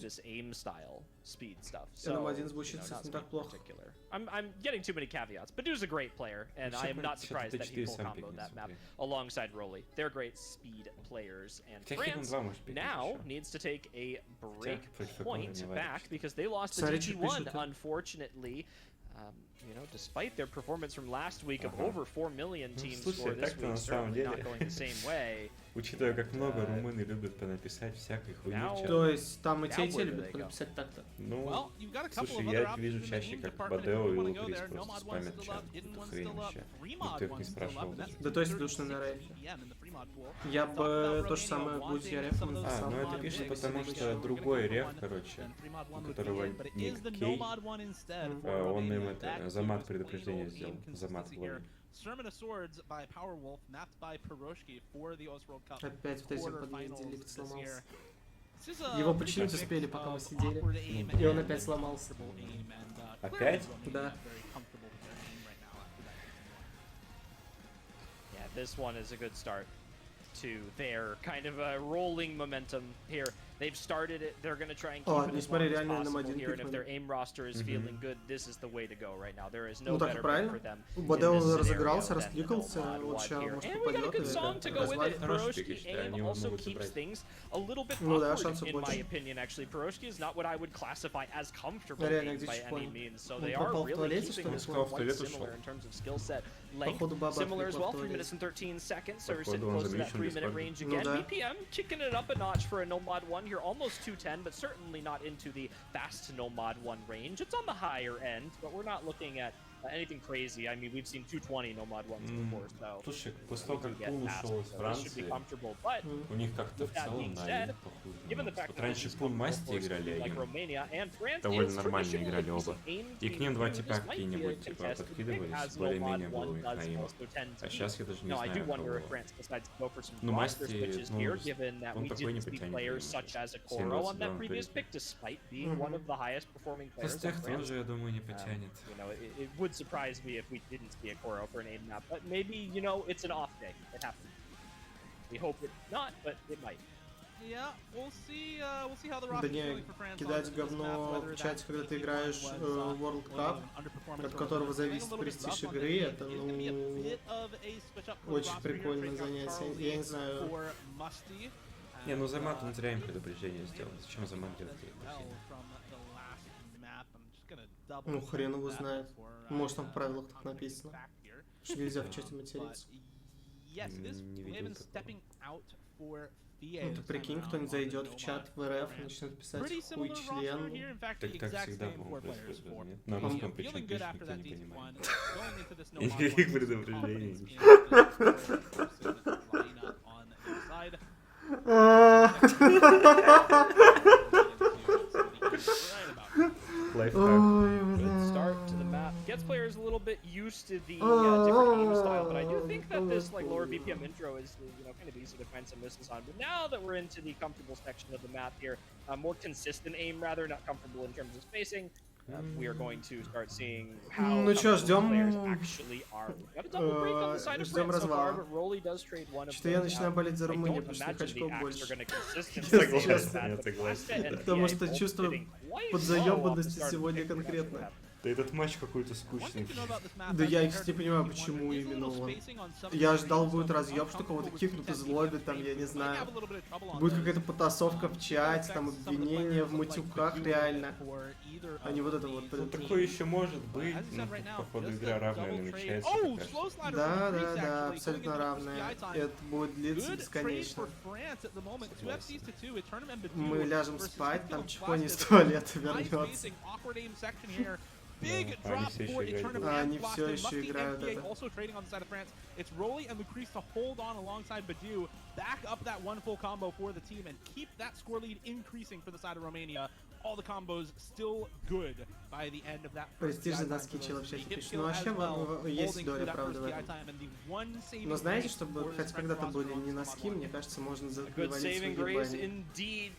this aim style speed stuff. So, particular. I'm getting too many caveats. Badu's a great player, and I am not surprised that he full comboed that map alongside Rolly. They're great speed players, and France now needs to take a break point back because they lost the GT1, unfortunately. You know, despite their performance from last week of over 4 million team score this week, certainly not going the same way. Учитывая, как много румыны любят понаписать всякой хуйни. То есть там и те любят понаписать так-то. Ну, слушай, я вижу чаще, как Бадео и Лукрис просто спамят чат. Это хрень вообще. Никто их не спрашивал. Да то есть душно на рейфе. Я бы то же самое будет я рефом написал. Ну это пишет, потому что другой реф, короче, у которого ник Кей, он им это, за мат предупреждение сделал, за мат в лобби. Опять в третьем подъезде лифт сломался. Его починить успели, пока мы сидели, и он опять сломался. Опять? Да. Yeah, this one is a good start to their kind of a rolling momentum here. They've started it. They're going to try and keep it as long as possible here. And if their aim roster is feeling good, this is the way to go right now. There is no better bet for them. Бадео разыгрался, раскликался, вот сейчас может and we got a good song to go with it. Piroshki aim also keeps things a little bit awkward, in my opinion, actually. Piroshki is not what I would classify as comfortable aim by any means. So they are really keeping this one quite similar in terms of skill set. Length, similar as well, 3 minutes and 13 seconds. So we're sitting close to that 3-minute range again. BPM kicking it up a notch for a no mod 1 here, almost 210, but certainly not into the fast no mod 1 range. It's on the higher end, but we're not looking at anything crazy. I mean, we've seen 220 no mod 1s before, so слушай, после того, как Пул ушел из Франции, у них как-то в целом, да, вот раньше Пул Масти играли, они довольно нормально играли оба. И к ним два типа какие-нибудь типа подкидывались, более-менее было у них на имя. А сейчас я даже не знаю, кого. Ну, Масти, ну, он такой не потянет. 7-22 Костях тоже, я думаю, не потянет. Would surprise me if we didn't see a Koro for an aim map, but maybe, you know, it's an off day. It happens. We hope it's not, but it might. Yeah, we'll see how the roster is going for France. Кидать говно в чате, когда ты играешь в World Cup, от которого зависит престиж игры, это, ну, очень прикольное занятие. Я не знаю. Не, ну за мат он зря им предупреждение сделал. Зачем за мат делать? Ну, хрен его знает. Может, там в правилах так написано, что нельзя в чате материться. Не видел такого. Ну, ты прикинь, кто-нибудь зайдет в чат в РФ и начнет писать хуй член. Так всегда, по-моему, происходит, нет? На русском причем пишет, никто не понимает. Никаких предупреждений. Good start to the map. Gets players a little bit used to the different aim style, but I do think that this like lower BPM intro is, you know, kind of easy to find some misses on. But now that we're into the comfortable section of the map here, more consistent aim rather, not comfortable in terms of spacing, we are going to start seeing how players actually are. Got a double break on the side of France so far, but Rolly does trade one of them. Я начинаю болеть за Румынию, потому что не хочу больше. Потому что чувство подзаебанности сегодня конкретно. Да этот матч какой-то скучный. Да я, кстати, не понимаю, почему именно он. Я ждал, будет разъеб, что кого-то кикнут из лобби, там, я не знаю. Будет какая-то потасовка в чате, там, обвинения в матюках, реально. А не вот это вот. Ну, такое еще может быть, но походу игра равная намечается. Да, абсолютно равная. Это будет длиться бесконечно. Мы ляжем спать, там Чикони из туалета вернется. big drop for Eternum. Они все еще играют это. Also trading on the side of France. It's Rolly and Lucrece to hold on alongside Badu, back up that one full combo for the team and keep that score lead increasing for the side of Romania. All the combos still good by the end of that. Престиж за доски чела в чате пишет. Ну вообще есть доля правды в этом. Но знаете, чтобы хоть когда-то были не носки, мне кажется, можно завалить свои гибани.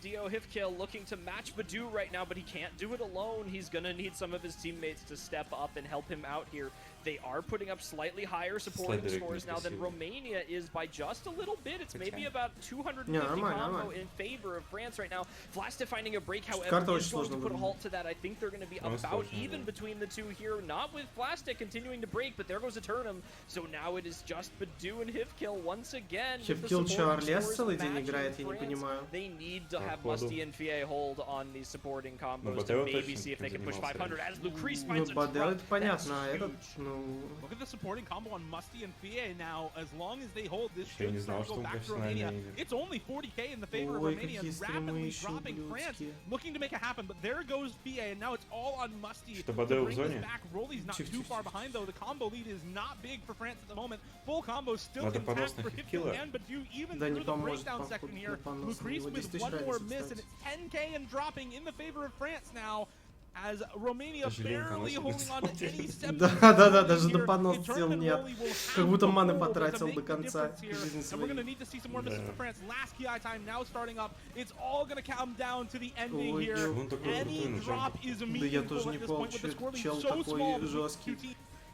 Dio Hifkill looking to match Badu right now, but he can't do it alone. He's gonna need some of his teammates to step up and help him out here. They are putting up slightly higher supporting scores now than Romania is by just a little bit. It's maybe about 250 combo in favor of France right now. Vlasta finding a break, however, is going to put a halt to that. I think they're going to be about even between the two here. Not with Vlasta continuing to break, but there goes Eternum. So now it is just Badu and Hifkill once again. Hifkill что, Арлес целый день играет, я не понимаю. They need to have Musty and Fie hold on these supporting combos to maybe see if they can push 500 as Lucrece finds a drop. Это понятно, а этот, Look at the supporting combo on Musty and Fie now. As long as they hold this, should go back to Romania. It's only 40k in the favor of Romania, rapidly dropping France, looking to make it happen. But there goes Fie, and now it's all on Musty to bring this back. Rolly's not too far behind though. The combo lead is not big for France at the moment. Full combo still intact for Hifkill and Badu, even through the breakdown section here. Lucrece with one more miss, and it's 10k and dropping in the favor of France now. As Romania barely holding on to any Да, даже до понос сил нет. Как будто маны потратил до конца жизни своей. We're going to need to see some more misses for France. Last KI time now starting up. It's all going to come down to the ending here. Any drop is meaningful at this point with the score lead so small.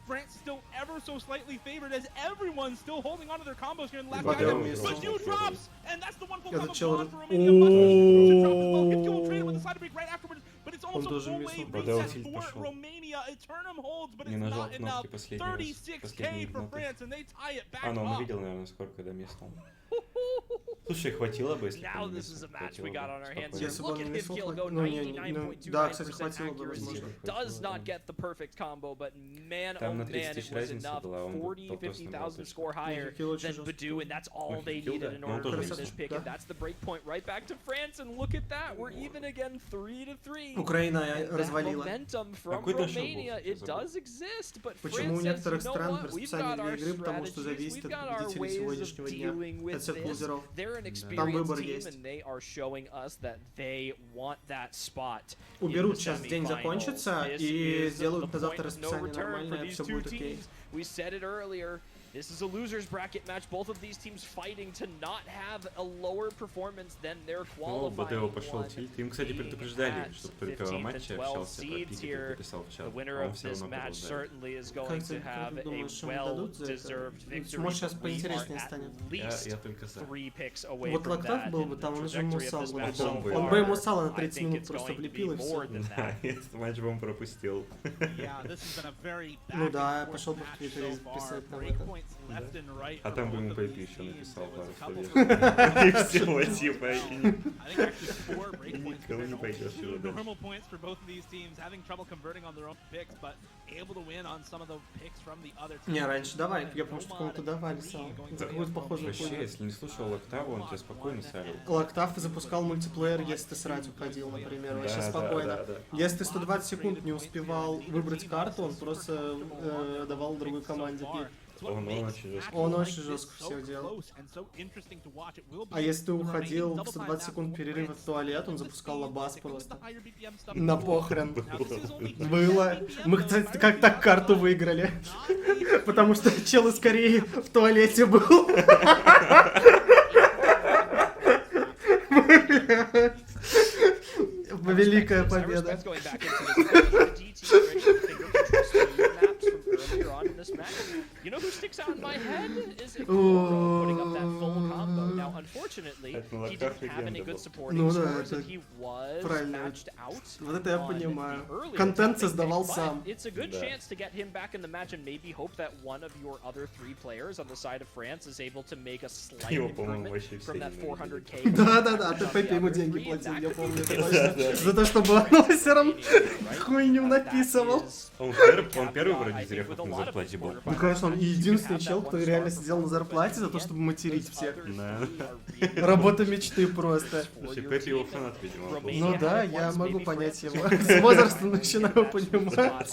France still ever so slightly favored as everyone's still holding on to their combos here in the last guy. But you drops, and that's the one full combo gone for Romania. Hifkill will trade with the side break right afterwards, but it's also full wave reset for Romania. Eternum holds, but it's not enough. 36k for France, and they tie it back up. Он видел, наверное, сколько до места. Слушай, хватило бы, если Now this is a match we got on our hands. Если бы Look он at не Hifkill go ну, 99.29% да, кстати, хватило бы, возможно. Does not get the perfect combo, but man, oh man, it was enough. 40-50,000 score higher than Badu, and that's all they needed in order to finish pick. And that's the break point right back to France. And look at that, we're even again 3-3. Украина развалила. Momentum from Romania, it does exist, but Почему у France некоторых says, стран в расписании игры, потому что зависит от победителей сегодняшнего дня. От всех лузеров. Там выбор есть. Уберут сейчас, день закончится, и сделают на завтра расписание нормальное, и все будет окей. This is a loser's bracket match. Both of these teams fighting to not have a lower performance than their qualifying one. Пошел тильт. Им, кстати, предупреждали, что только в матче общался про пики, написал в чат. The winner of this match certainly is going to have a well-deserved victory. Может, сейчас поинтереснее станет. Я только за. Вот Лактав был бы там, он же Мусал бы. Он бы ему Сала на 30 минут просто влепил и все. Да, этот матч бы он пропустил. Ну да, пошел бы в Твиттере писать там это. А там бы ему Пейпи еще написал пару словечек. И всего типа. И никого не пойдет сюда дальше. Не, раньше давали, я помню, что кому-то давали Сал. За какую-то похожую хуйню. Вообще, если не слушал Лактава, он тебе спокойно салил. Лактав запускал мультиплеер, если ты срать уходил, например, вообще спокойно. Если ты 120 секунд не успевал выбрать карту, он просто давал другой команде пик. Он очень жестко все делал. А если ты уходил в 120 секунд перерыва в туалет, он запускал лабаз просто. На похрен. Было. Мы, кстати, как так карту выиграли. Потому что чел из Кореи в туалете был. Великая победа. You know who sticks out in my head is Igru putting up that full combo. Now, unfortunately, he didn't have any good supporting scores, and he was matched out. Вот это я понимаю. Контент создавал сам. It's a good chance to get him back in the match and maybe hope that one of your other three players on the side of France is able to make a slight improvement from that 400k. Да-да-да, ты Пепе ему деньги платил, я помню это точно. За то, чтобы анонсером хуйню написывал. Он первый вроде зрехов на зарплате был. Ну, конечно, он единственный чел, кто реально сидел на зарплате за то, чтобы материть всех. Работа мечты. мечты просто. Слушай, Пеппи его фанат, видимо. Ну да, я могу понять его. С возрастом начинаю понимать.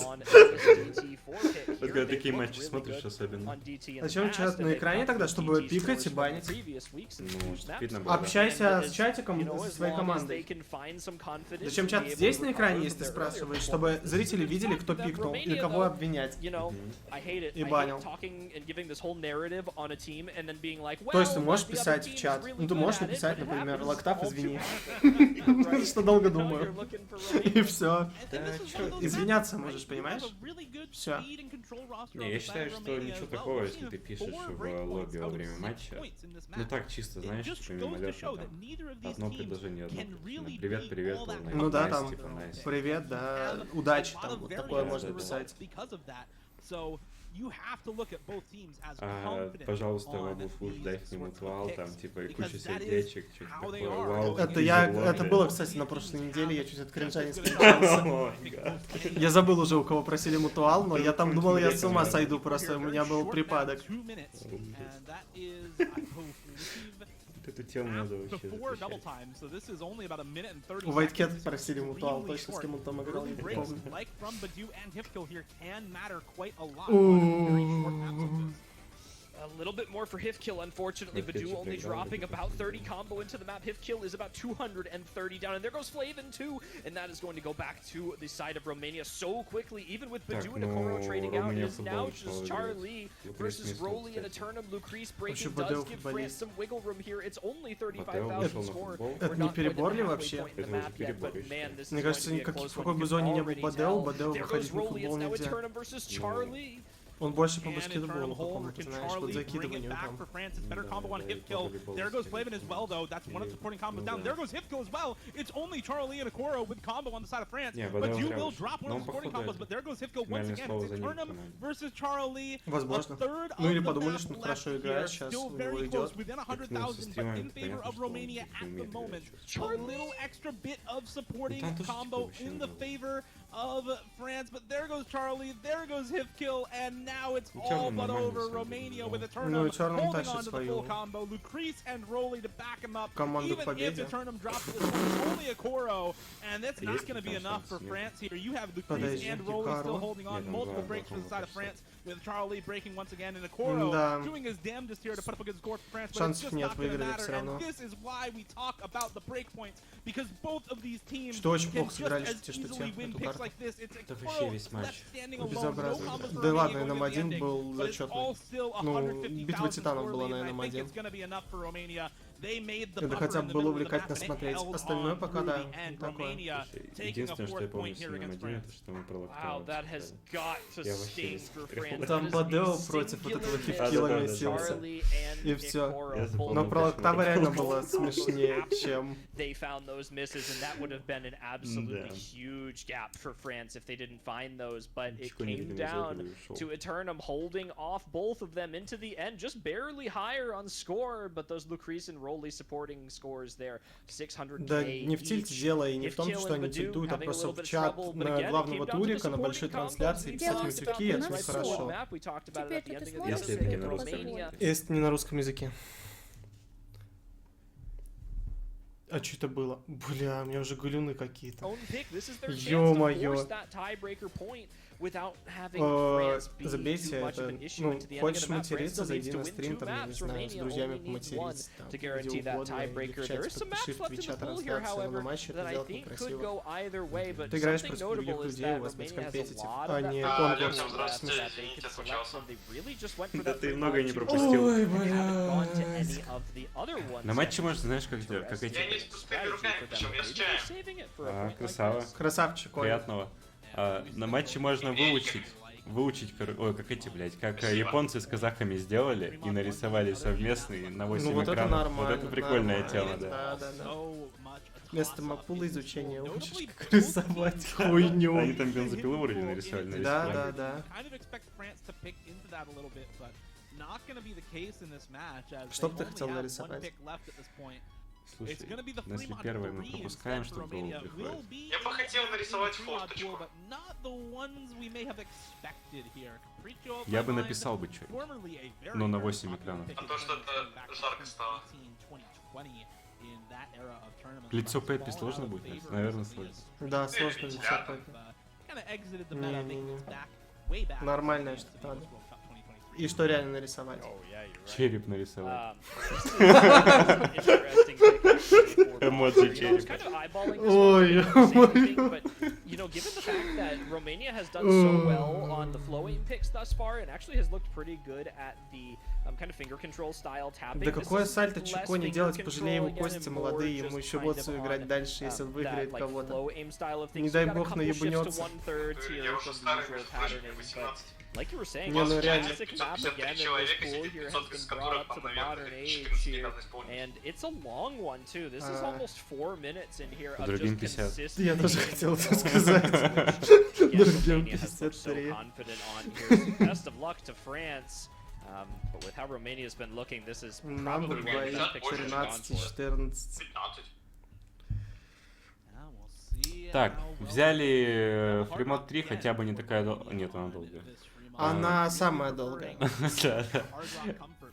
Вот когда такие матчи смотришь особенно. Зачем чат на экране тогда, чтобы пикать и банить? Ну, видно было, Общайся с чатиком со своей командой. Зачем чат здесь на экране, если ты спрашиваешь, чтобы зрители видели, кто пикнул и кого обвинять. И банил. То есть ты можешь писать в чат. Ну ты можешь написать, например, Локтав, извини. Что долго думаю. И все. Извиняться можешь, понимаешь? Все. Не, я считаю, что ничего такого, если ты пишешь в лобби во время матча. Ну так чисто, знаешь, типа мимолетно там. Одно предложение, одно предложение. Привет, привет. Ну да, там, привет, да, удачи, там, вот такое можно писать. Пожалуйста, Вабу Фуш, дай к нему туал, там, типа, и куча сердечек, что-то такое, вау. Это было, кстати, на прошлой неделе, я чуть от кринжа не скричался. Я забыл уже, у кого просили мутуал, но я там думал, я с ума сойду просто, у меня был припадок. Эту тему надо вообще У Вайткет просили мутуал, точно с кем он там играл, не помню. A little bit more for Hifkill, unfortunately. Badu only dropping about 30 combo into the map. Hifkill is about 230 down, and there goes Flavin too, and that is going to go back to the side of Romania so quickly. Even with Badu and Akoro trading out, it is now just Charlie versus Rolly and Eternum. Lucrece breaking does give France some wiggle room here. It's only 35,000 score. Это не перебор ли вообще? Мне кажется, в какой бы зоне не был Бадео выходить на футбол нельзя. Он больше по баскетболу какому-то, знаешь, вот закидыванию там. There goes Flavin as well, though. That's one of the supporting combos down. There goes Hifkill as well. It's only Charlie and Akoro with combo on the side of France. But you will drop one of the supporting combos. But there goes Hifkill once again. It's Eternum versus Charlie. Возможно. Ну или подумали, что он хорошо играет, сейчас у него идет. Within 100,000, but in favor of Romania at the moment. A little extra bit of supporting combo in the favor of France. But there goes Charlie. There goes Hifkill. And now it's all but over. Romania with Eternum holding on to the full combo. Lucrece and Rolly to back him up. Even if Eternum drops this one, it's only a Koro, and that's not going to be enough for France here. You have Lucrece and Rolly still holding on. Multiple breaks for the side of France, with Charlie breaking once again, and a Koro doing his damnedest here to put up a good score for France, but it's just not going to matter. And this is why we talk about the break points, because both of these teams can just as easily win picks like this. It's a Koro left standing alone. No combos for Romania going to be ending, but it's all still 150,000 score lead, and I think it's going to be enough for Romania. Это хотя бы было увлекательно смотреть. Остальное пока, да, такое. Единственное, что я помню с ним один, это что мы про Локтава. Я вообще не смотрел. Там Бадео против вот этого Хифкила месился. И все. Но про Локтава реально было смешнее, чем... Да не в тильте дело, и не в том, что они тильтуют, а просто в чат на главного турика, на большой трансляции писать матюки, это нехорошо. Если это не на русском языке. Если не на русском языке. А что это было? Бля, у меня уже галюны какие-то. Ё-моё. Забейте это, ну, хочешь материться, зайди на стрим, там, я не знаю, с друзьями поматериться, там, где угодно, или в чате подпиши в твича трансляцию, но на матче это делать некрасиво. Ты играешь против других людей, у вас быть компетитив, а не конкурс. Да ты много не пропустил. Ой, блядь. На матче можно, знаешь, как сделать, как эти... Я не с пустыми руками, причем я с чаем. Красава. Красавчик, приятного. На матче можно выучить, ой, как эти, блядь, как японцы с казахами сделали и нарисовали совместный на 8 ну, вот экранов. Это нормально, вот это прикольная тема, да. Вместо мапула изучения учишь, как рисовать хуйню. Они там бензопилу вроде нарисовали. Да. Что бы ты хотел нарисовать? Слушай, если первое мы пропускаем, что голову приходит. Я бы хотел нарисовать форточку. Я бы написал бы что-нибудь, но на 8 экранов. А то, что это жарко стало. Лицо Пеппи сложно будет? Наверное, сложно. Да, сложно лицо Пеппи. Не-не-не. Нормальная что-то надо. И что реально нарисовать? Череп нарисовать. Эмоции черепа. Ой, You know, given the fact that Romania has done so well on the flow aim picks thus far, and actually has looked pretty good at the kind of finger control style tapping. Да какое сальто чикони делать, пожалей его кости молодые, ему еще боцу играть дальше, если он выиграет кого-то. Не дай бог наебнется. Like you were saying, не, ну, classic map again in this pool here has been brought up to the modern age here, and it's a long one too. This is almost 4 minutes in here of just consistent. Я тоже хотел это сказать. Другим 53. Best of luck to France. But with how Romania's been looking, this is probably one of the best pictures we've gone for. Так, взяли Фримод 3, хотя бы не такая долгая. Нет, она долгая. Она самая долгая. Да.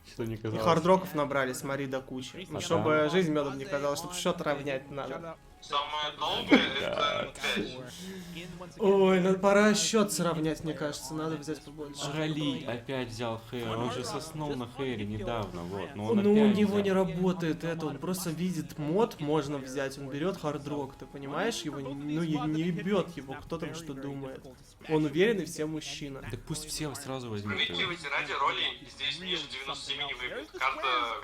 Что не казалось. Хардроков набрали, смотри, до кучи. Ну, чтобы жизнь медом не казалось, чтобы счет равнять надо. Самое долгое это 5. Ой, надо пора счет сравнять, мне кажется, надо взять побольше. Ролли опять взял Хэри, он же соснул на Хэри недавно, вот. Ну у него не работает это, он просто видит мод, можно взять, он берет хардрок, ты понимаешь, его, ну не ебет его, кто там что думает. Он уверенный все мужчина. Так пусть все сразу возьмут. Комментируйте ради роли, здесь ниже 97 не выбьет. Карта...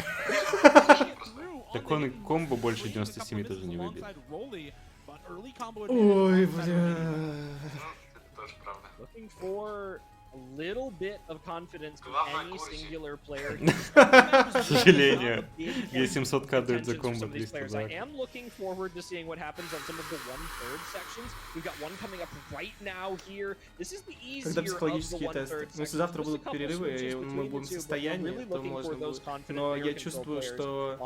Так он и комбо больше 97 тоже не выбьет. Ой, бля. Тоже правда. A little bit of confidence from any singular player. К сожалению, есть 700к дают за комбо 300. I am looking forward to seeing what happens on some of the 1/3 sections. We've got one coming up right now here. This is the easier Когда of the психологические 1/3 тесты. Если завтра будут перерывы, и мы будем в состоянии, то можно будет. Но я чувствую, что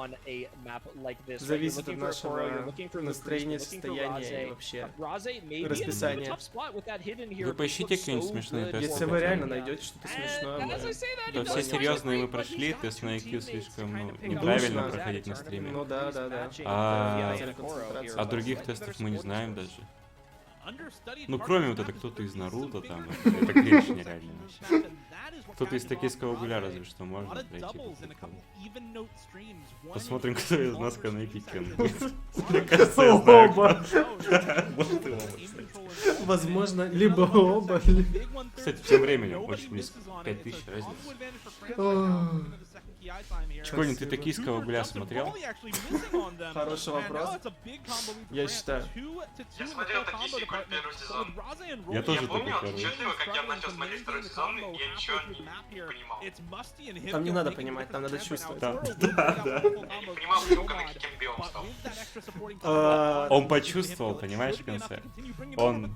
зависит от нашего настроения, состояния и вообще расписания. Вы поищите какие-нибудь смешные тесты. Если вы реально найдете что-то смешное. Да, все серьезные мы прошли, тест на IQ слишком неправильно проходить на стриме. Ну да, да, да. А других тестов мы не знаем даже. Ну кроме вот это кто-то из Наруто там, это кринж нереально вообще. Кто-то из токийского гуля разве что можно пройти. Посмотрим, кто из нас канэпиком. Мне кажется, я знаю. Оба. Возможно, либо оба. Кстати, тем временем очень близко. 5000 разница. Чикони, ты токийского гуля смотрел? Хороший вопрос. Я считаю. Я смотрел токийский гуль первый сезон. Я тоже помню, такой первый. отчетливо, как я начал смотреть второй сезон, я ничего не понимал. Там не надо понимать, там надо чувствовать. Да. Я не понимал, почему канэки кембиом стал. Он почувствовал, понимаешь, в конце? Он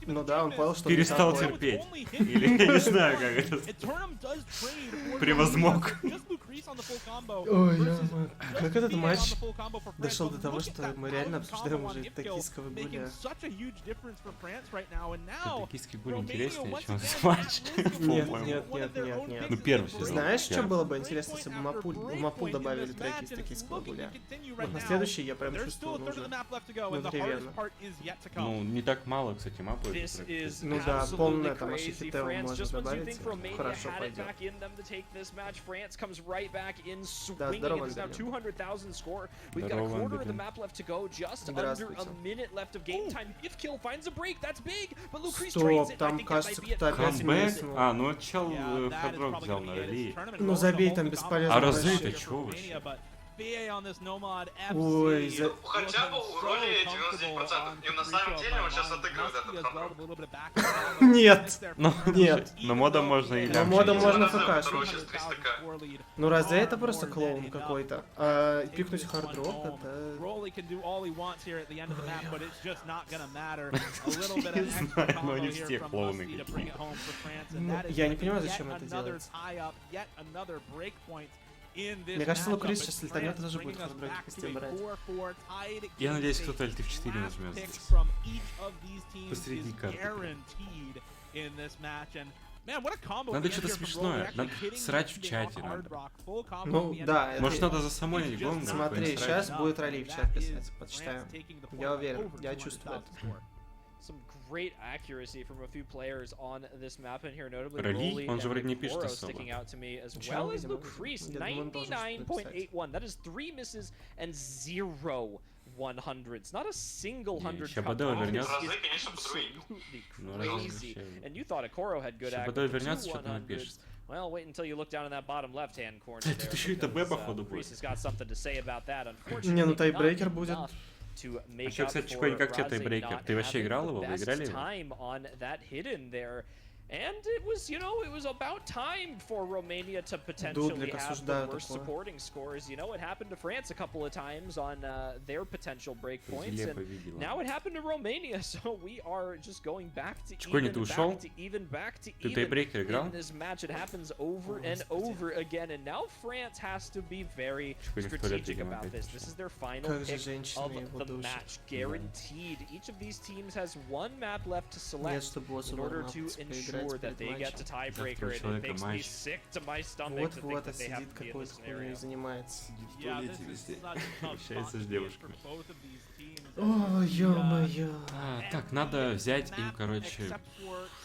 Ну да, он понял, что... перестал терпеть. Или я не знаю, как это... Превозмог. Ой, как этот матч дошел до того, что мы реально обсуждаем уже токийского гуля. Токийский гуль интереснее, чем этот матч. Нет. Ну первый сезон. Знаешь, что было бы интересно, если бы Мапул добавили треки из токийского гуля? Вот на следующий я прям чувствую, нужно внутривенно. Ну, не так мало, кстати, мапы. Ну да, полное там Ашифитео можно добавить. Хорошо пойдет. Да, здорово, Стоп, там кажется, кто-то опять минуснул. А, ну чел хардрок взял на ралли. Ну забей, там бесполезно. А разы-то чё вообще? Ой, Хотя бы у роли 99%. И на самом деле он сейчас отыгрывает этот хардрок. Нет. Нет. Но модом можно и Но модом можно ФК. ФКшить. Ну разве это просто клоун какой-то? А пикнуть хардрок, это... Не знаю, но они все клоуны какие-то. Я не понимаю, зачем это делать. Мне кажется, Лукрис сейчас летанет и тоже будет хардрок везде брать. Я надеюсь, кто-то Alt F4 нажмет здесь. Посреди карты. Надо что-то смешное, надо срать в чате. Ну, да. Может, надо засамонить гонга? Смотри, сейчас будет ралли в чат писать, почитаем. Я уверен, я чувствую это. Some great accuracy from a few players on this map, and here notably Rolly and Koro sticking out to me as well as Lucrece, 99.81. That is 3 misses and 0 100s. Not a single 100 cut off is absolutely crazy. And you thought Koro had good accuracy. 2 100s. Well, wait until you look down in that bottom left-hand corner there. Lucrece has got something to say about that. Unfortunately, не, ну тайбрейкер будет. А что, кстати, Чикони, как тебе тайбрейкер? Ты вообще играл его? Вы играли его? And it was, you know, it was about time for Romania to potentially have the worst supporting scores. You know, it happened to France a couple of times on their potential breakpoints, and now it happened to Romania. So we are just going back to even, back to even. In this match, it happens over and over again, and now France has to be very strategic about this. This is their final pick of the match, guaranteed. Each of these teams has one map left to select in order to ensure that they get to tiebreaker, and it makes me sick to my stomach to think that they have to be in this scenario. Общается с девушкой. О, ё-моё. Так, надо взять им, короче...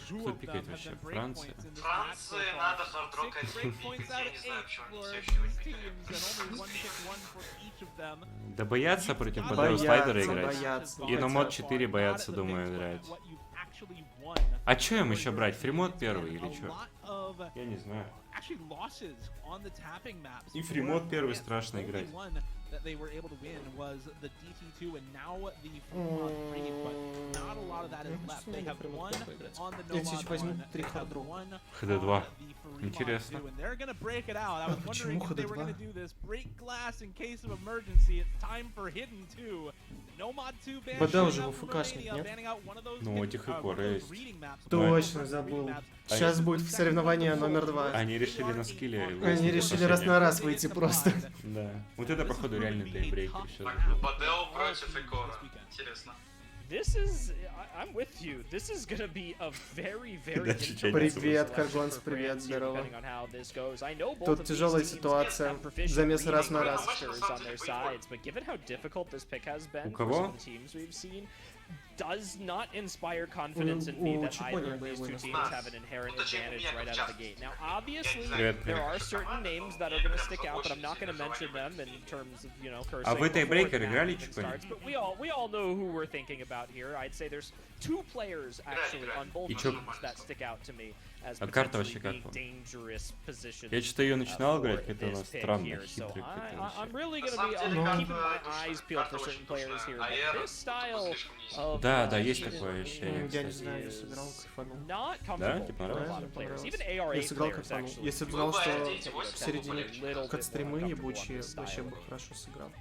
Кто пикает вообще? Франция? Франции надо хардрокать, я не знаю, почему они все еще не пикают. Да боятся против БД слайдера играть. И на мод 4 боятся, думаю, играть. А чё им еще брать? Фримод первый или чё? Я не знаю. И фримод первый страшно играть. Я сейчас возьму 3 хардру. ХД2. Интересно. А почему ХД2? БД уже в ФКшник, нет? Ну, этих и Кора есть. Точно, забыл. Сейчас будет соревнование номер 2. Они решили на скилле. Они решили раз на раз выйти просто. Да. Вот это, походу, реальный тайбрейкер. БД против Икора. Интересно. This is, I'm with you. This is gonna be a very, very Привет, Каргонс, привет, здорово. Тут тяжелая ситуация. Замес раз на раз. У кого? Does not inspire confidence in me that either of these two teams have an inherent advantage right out of the gate. Now, obviously, there are certain names that are going to stick out, but I'm not going to mention them in terms of, you know, cursing. А вы тайбрейкер играли, Чикони? But we all know who we're thinking about here. I'd say there's 2 players actually on both teams that stick out to me as potentially being dangerous positions. Я что-то ее начинал играть, это у нас странно, хитрый I'm really going to be keeping my eyes peeled for certain players here. But this style of да, есть такое ощущение. Я не знаю, я сыграл, кайфанул. Да? Тебе понравилось? Я сыграл, кайфанул. Если бы знал, что в середине кат-стримы ебучие, вообще бы хорошо сыграл.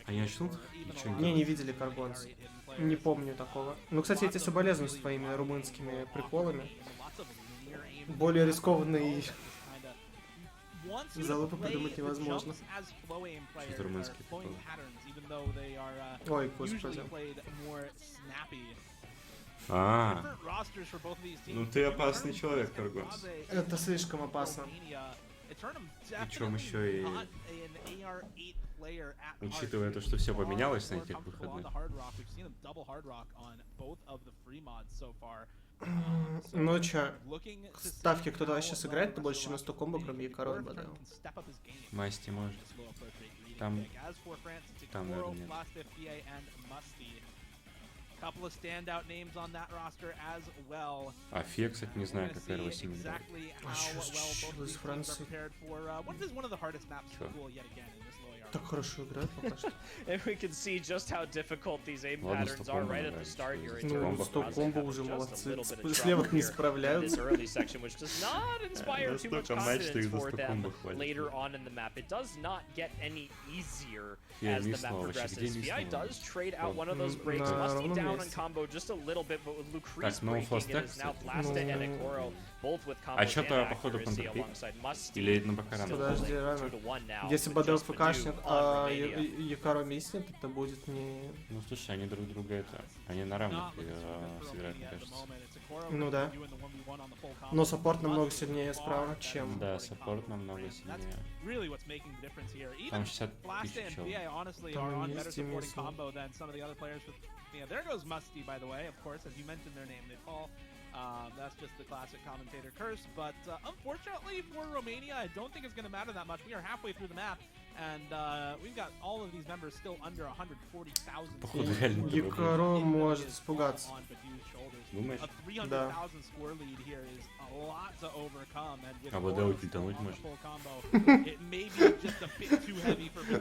А я начнут? Не видели Каргонс. Не помню такого. Ну, кстати, я тебе соболезную с твоими румынскими приколами. Более рискованный залупы придумать невозможно. Что-то румынские приколы. Ой, господи. Ну ты опасный человек, Каргонс. Это слишком опасно. Причем еще и... Учитывая то, что все поменялось на этих выходных. Ну чё, ставки кто-то вообще сыграет, то больше, чем на 100 комбо, кроме Икора и БД. Масти может. Там, наверное, нет. А Фе, кстати, не знаю, как R8 играет. А чё из Франции? Так хорошо играет пока что. Ну, 100 комбо уже молодцы. Слева не справляются. Столько матчей их за 100 комбо хватит. Я не снова, вообще, где не снова? Так, no фластек, кстати. А что-то, походу, контрпик? Или на Бакарам? Подожди, рано. Если Бадел ФКшник, а Якаро миснет, это будет не... Ну, слушай, они друг друга это... Они на равных сыграют, мне кажется. Ну да. Но саппорт намного сильнее справа, чем... Да, саппорт намного сильнее. Там 60 тысяч человек. Там есть и мисс. That's just the classic commentator curse, but unfortunately for Romania, I don't think it's going to matter that much. We are halfway through the map, and we've got all of these members still under 140,000. Походу, реально Якаро может испугаться. Думаешь? Да. А Бадел китануть может?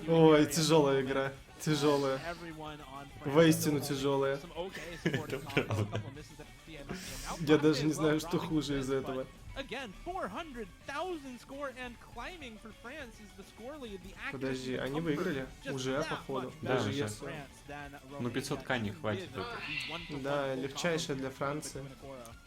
Ой, тяжелая игра. Тяжелая. Воистину тяжелая. Это правда. Я даже не знаю, что хуже из этого. Подожди, они выиграли? Уже, походу. Да, даже если... Ну 500к не хватит. Да, легчайшая для Франции.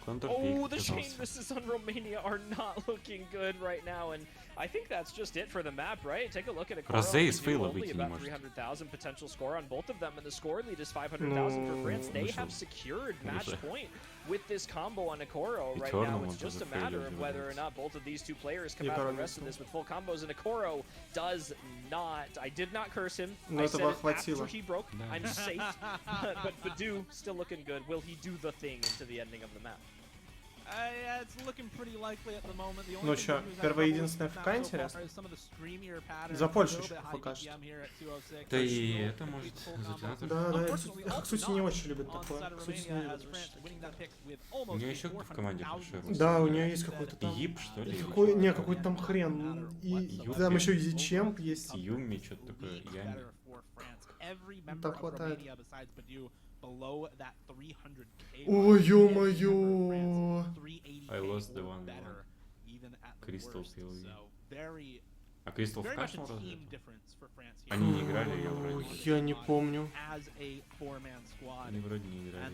Oh, the chain misses on Romania are not looking good right now, and I think that's just it for the map, right? Take a look at it. Розе из фейла выйти не может. 300,000 potential score on both of them, and the score lead is 500,000 for France. They have secured match point with this combo on Okoro right now. It's just a matter of whether or not both of these two players come out of the rest of this with full combos, and Okoro does not. I did not curse him. I said it after he broke. I'm safe. But Badu still looking good. Will he do the thing into the ending of the map? Ну чё, первое единственное ФК интересно? За Польшу еще покажет. Да и это может задатор. Да, Хаксути не очень любит такое. Хаксути не любит. У нее еще кто в команде хороший? Да, у нее есть какой-то там... Ип, что ли? Не, какой-то там хрен. И там еще Зичемп есть. Юми, что-то такое, Ями. Там хватает. Ой, ё-моё! I lost the one. Crystal POV. А Crystal в кашном разве? Они не играли, я вроде. Я не помню. Они вроде не играли.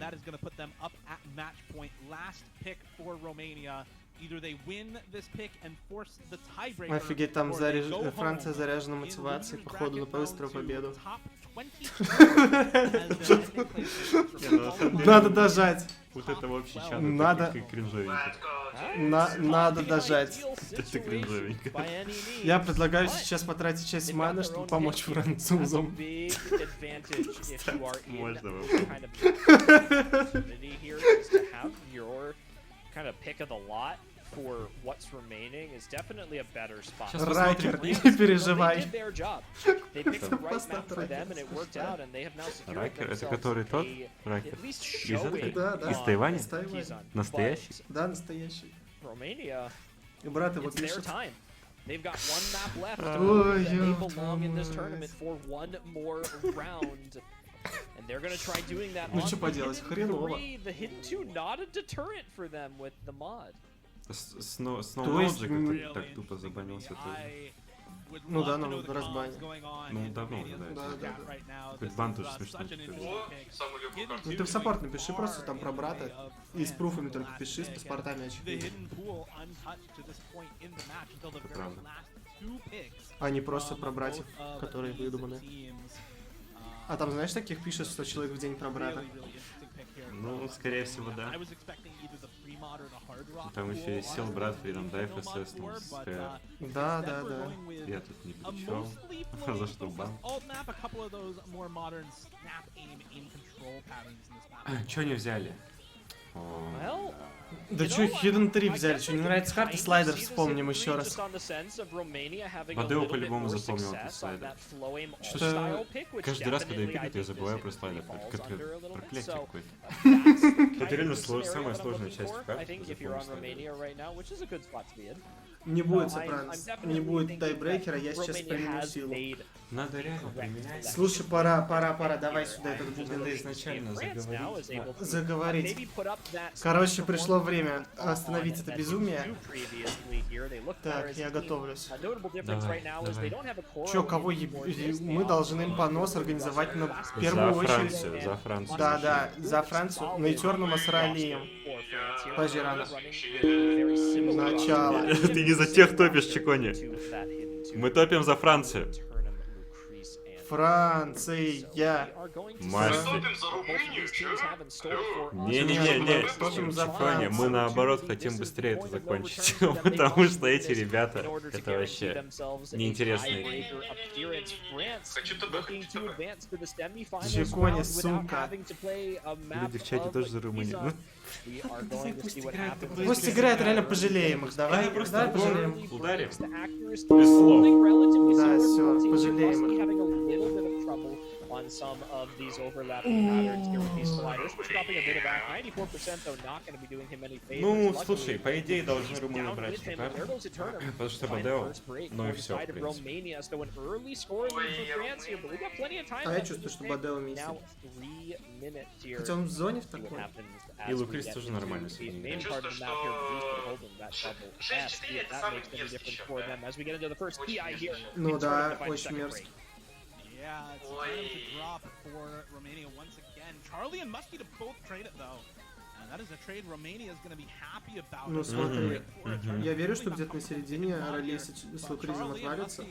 Офигеть, там Франция заряжена мотивацией, походу, на быструю победу. Надо дожать. Вот это вообще чадо, надо кринжовенько. Надо дожать. Это кринжовенько. Я предлагаю сейчас потратить часть маны, чтобы помочь французам. Можно for what's remaining is definitely a better spot. Райкер, не переживай. Райкер, это который тот? Райкер. Из Тайваня? Настоящий? Да, настоящий. И брат его пишет. They've got one map left. They belong in this tournament for one more round. And they're gonna try doing that on the hidden two, not a deterrent for them with the mod. Сноулоджик так тупо забанился тоже. Ну да, но разбанил. Ну давно уже, да. Хоть бан тоже смешно. Ну ты в саппорт напиши просто там про брата. И с пруфами только пиши, с паспортами очевидно. Это правда. А не просто про братьев, которые выдуманы. А там знаешь таких пишет 100 человек в день про брата? Ну, скорее всего, да. Там еще и сел брат, Freedom Dive, SS, Да. Я тут не при чем. За что бан? Чё не взяли? Да чё, Hidden 3 взяли? Чё, не нравится карта? Слайдер вспомним еще раз. Бадео по-любому запомнил этот слайдер. Что-то каждый раз, когда я пикаю, я забываю про слайдер. Это проклятие какое-то. Это реально самая сложная часть в карте. Не будет сопранс, не будет тайбрейкера, я сейчас применю силу. Надо реально применять. Слушай, пора, давай сюда этот бубен. Надо изначально заговорить. Короче, пришло время остановить это безумие. Так, я готовлюсь. Давай. Чё, кого мы должны им понос организовать в первую очередь. За Францию. Да, за Францию. На Этернума с Ралием. Подожди, рано. Начало. Ты не за тех топишь, Чикони. Мы топим за Францию. Франция. Мастер. Не, Чикони, мы наоборот хотим быстрее это закончить. Потому что эти ребята, это вообще неинтересные. Чикони, сука. Люди в чате тоже за Румынию. Пусть играет, реально пожалеем их. Давай просто пожалеем. Ударим. Без слов. Да, все, пожалеем их. On some of these overlapping patterns here with these sliders, which dropping a bit of back. 94% though not going to be doing him any favors. Ну, слушай, по идее должны румыны брать эту карту, потому что Бадео, ну и все, в принципе. А я чувствую, что Бадео миссит. Хотя он в зоне в такой. И Лукрис тоже нормально сегодня играет. Ну да, очень мерзко. Yeah, it's a time to drop for Romania once again. Charlie and Muskie to both trade it though. And that is a trade Romania is going to be happy about. Ну смотри, я верю, что где-то на середине Ролей с Лукризом отвалится.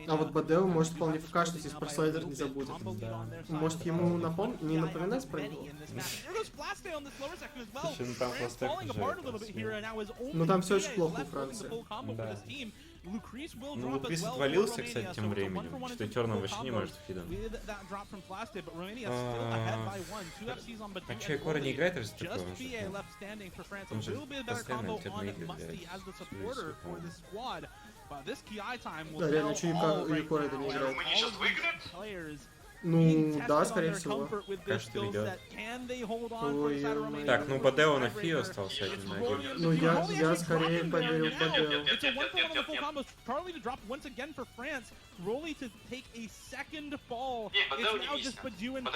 А вот Бадео может вполне вкашнуть, если про слайдер не забудет. Может ему не напоминать про него? Слушай, ну там пластек уже. Ну там все очень плохо у Франции. Да. Ну, Лукрис отвалился, кстати, тем временем, что Этерном вообще не может фидом. А че, Экора не играет раз такого? Он же постоянно Этерно игры Да, реально, че Экора это не играет? Ну, да, скорее всего. Кажется, ведет. Ой, так, ну Бадео на Фи остался один на один. Ну, я скорее поверю в Бадео. Rolly to take a second fall. It's now just Badu and PA.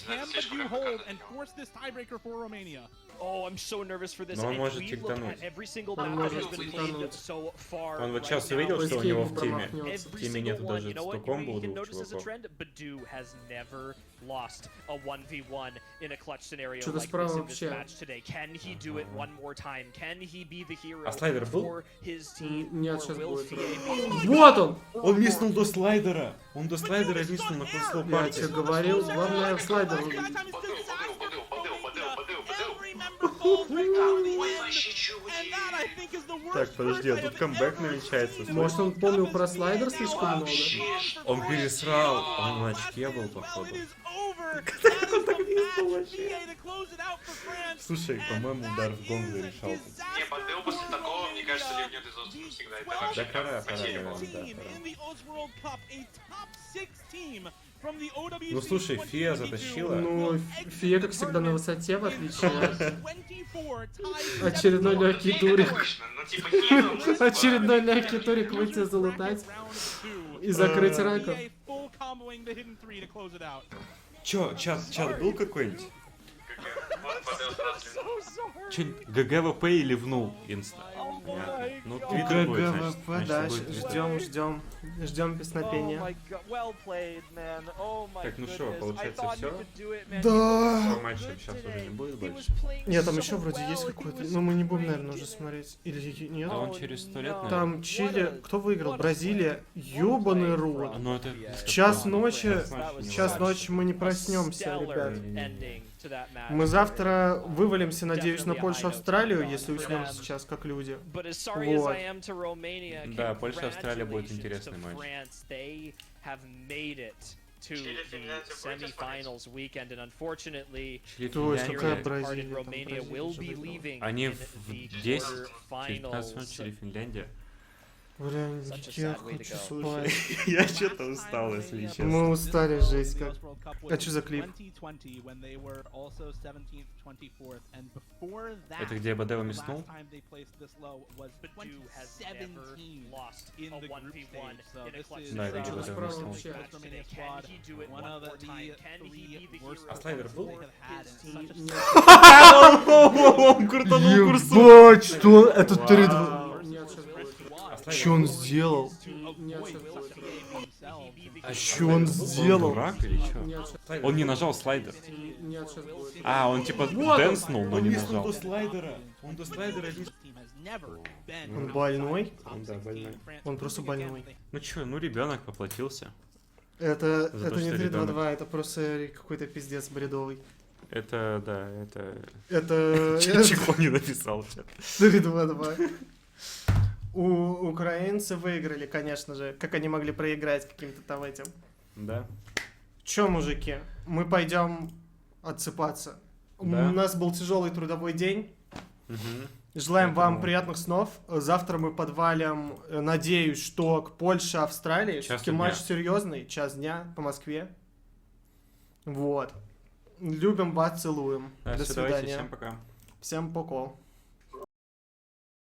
Can Badu hold and force this tiebreaker for Romania? Oh, I'm so nervous for this. Но он может чиктануть. Он может чиктануть. Он вот сейчас увидел, что у него в теаме нету даже 100 комбо у двух чуваков. Что-то справа вообще. А слайдер был? Нет, сейчас будет. Вот он! Он миснул до слайдера! Он до слайдера миснул на консол Я тебе говорил, главное в слайдер увидеть. Так, подожди, а тут камбэк намечается. Может он помнил про слайдер слишком много? Он пересрал, он на очке был, походу. Как он так миснул вообще? Слушай, по-моему, удар в гонг зарешал. Не, Бадео после такого, мне кажется, ливнет из острова всегда. Это вообще пора, потеря. Ну слушай, Фия затащила. Ну, Фия, как всегда, на высоте, в отличие от... Очередной легкий турик. Очередной легкий турик выйти залутать и закрыть рака. Чё, чат был какой-нибудь? Че, ГГВП и ливнул инста? Ну, твиттер будет, ГГВП, да, ждем песнопения. Так, ну что, получается все? Да. Матча сейчас уже не будет больше. Нет, там еще вроде есть какой-то, но мы не будем, наверное, уже смотреть. Или нет? А он через 100 лет, наверное. Там Чили, кто выиграл? Бразилия, ёбаный рот. Ну это... Час ночи мы не проснемся, ребят. Мы завтра вывалимся, надеюсь, на Польшу, Австралию, если уснем сейчас как люди. Вот. Да, Польша, Австралия будет интересный матч. To the semi-finals weekend, and unfortunately, Они в 10, 15 ночи или Финляндия. Блин, я хочу спать. Я что-то устал, если честно. Мы устали, жесть как. А что за клип? Это где Бадева мяснул? Да, это где Бадева мяснул. А слайдер был? Он крутанул курсу. Ебать, что? Это 3-2. Что он сделал? Что он сделал? Дурак или что? Он не нажал слайдер. А, он типа дэнснул, но не нажал. Он до слайдера не... Он больной? Да, больной. Он просто больной. Ну чё, ну ребенок поплатился. Это не 3-2-2, это просто какой-то пиздец бредовый. Это, да, это... Чикони написал. 3-2-2. Украинцы выиграли, конечно же. Как они могли проиграть каким-то там этим? Да. Чё, мужики, мы пойдем отсыпаться. Да. У нас был тяжелый трудовой день. Угу. Желаем вам приятных снов. Завтра мы подвалим, надеюсь, что к Польше, Австралии. Все-таки матч серьезный, час дня по Москве. Вот. Любим вас, целуем. До свидания. Всем пока. Всем пока.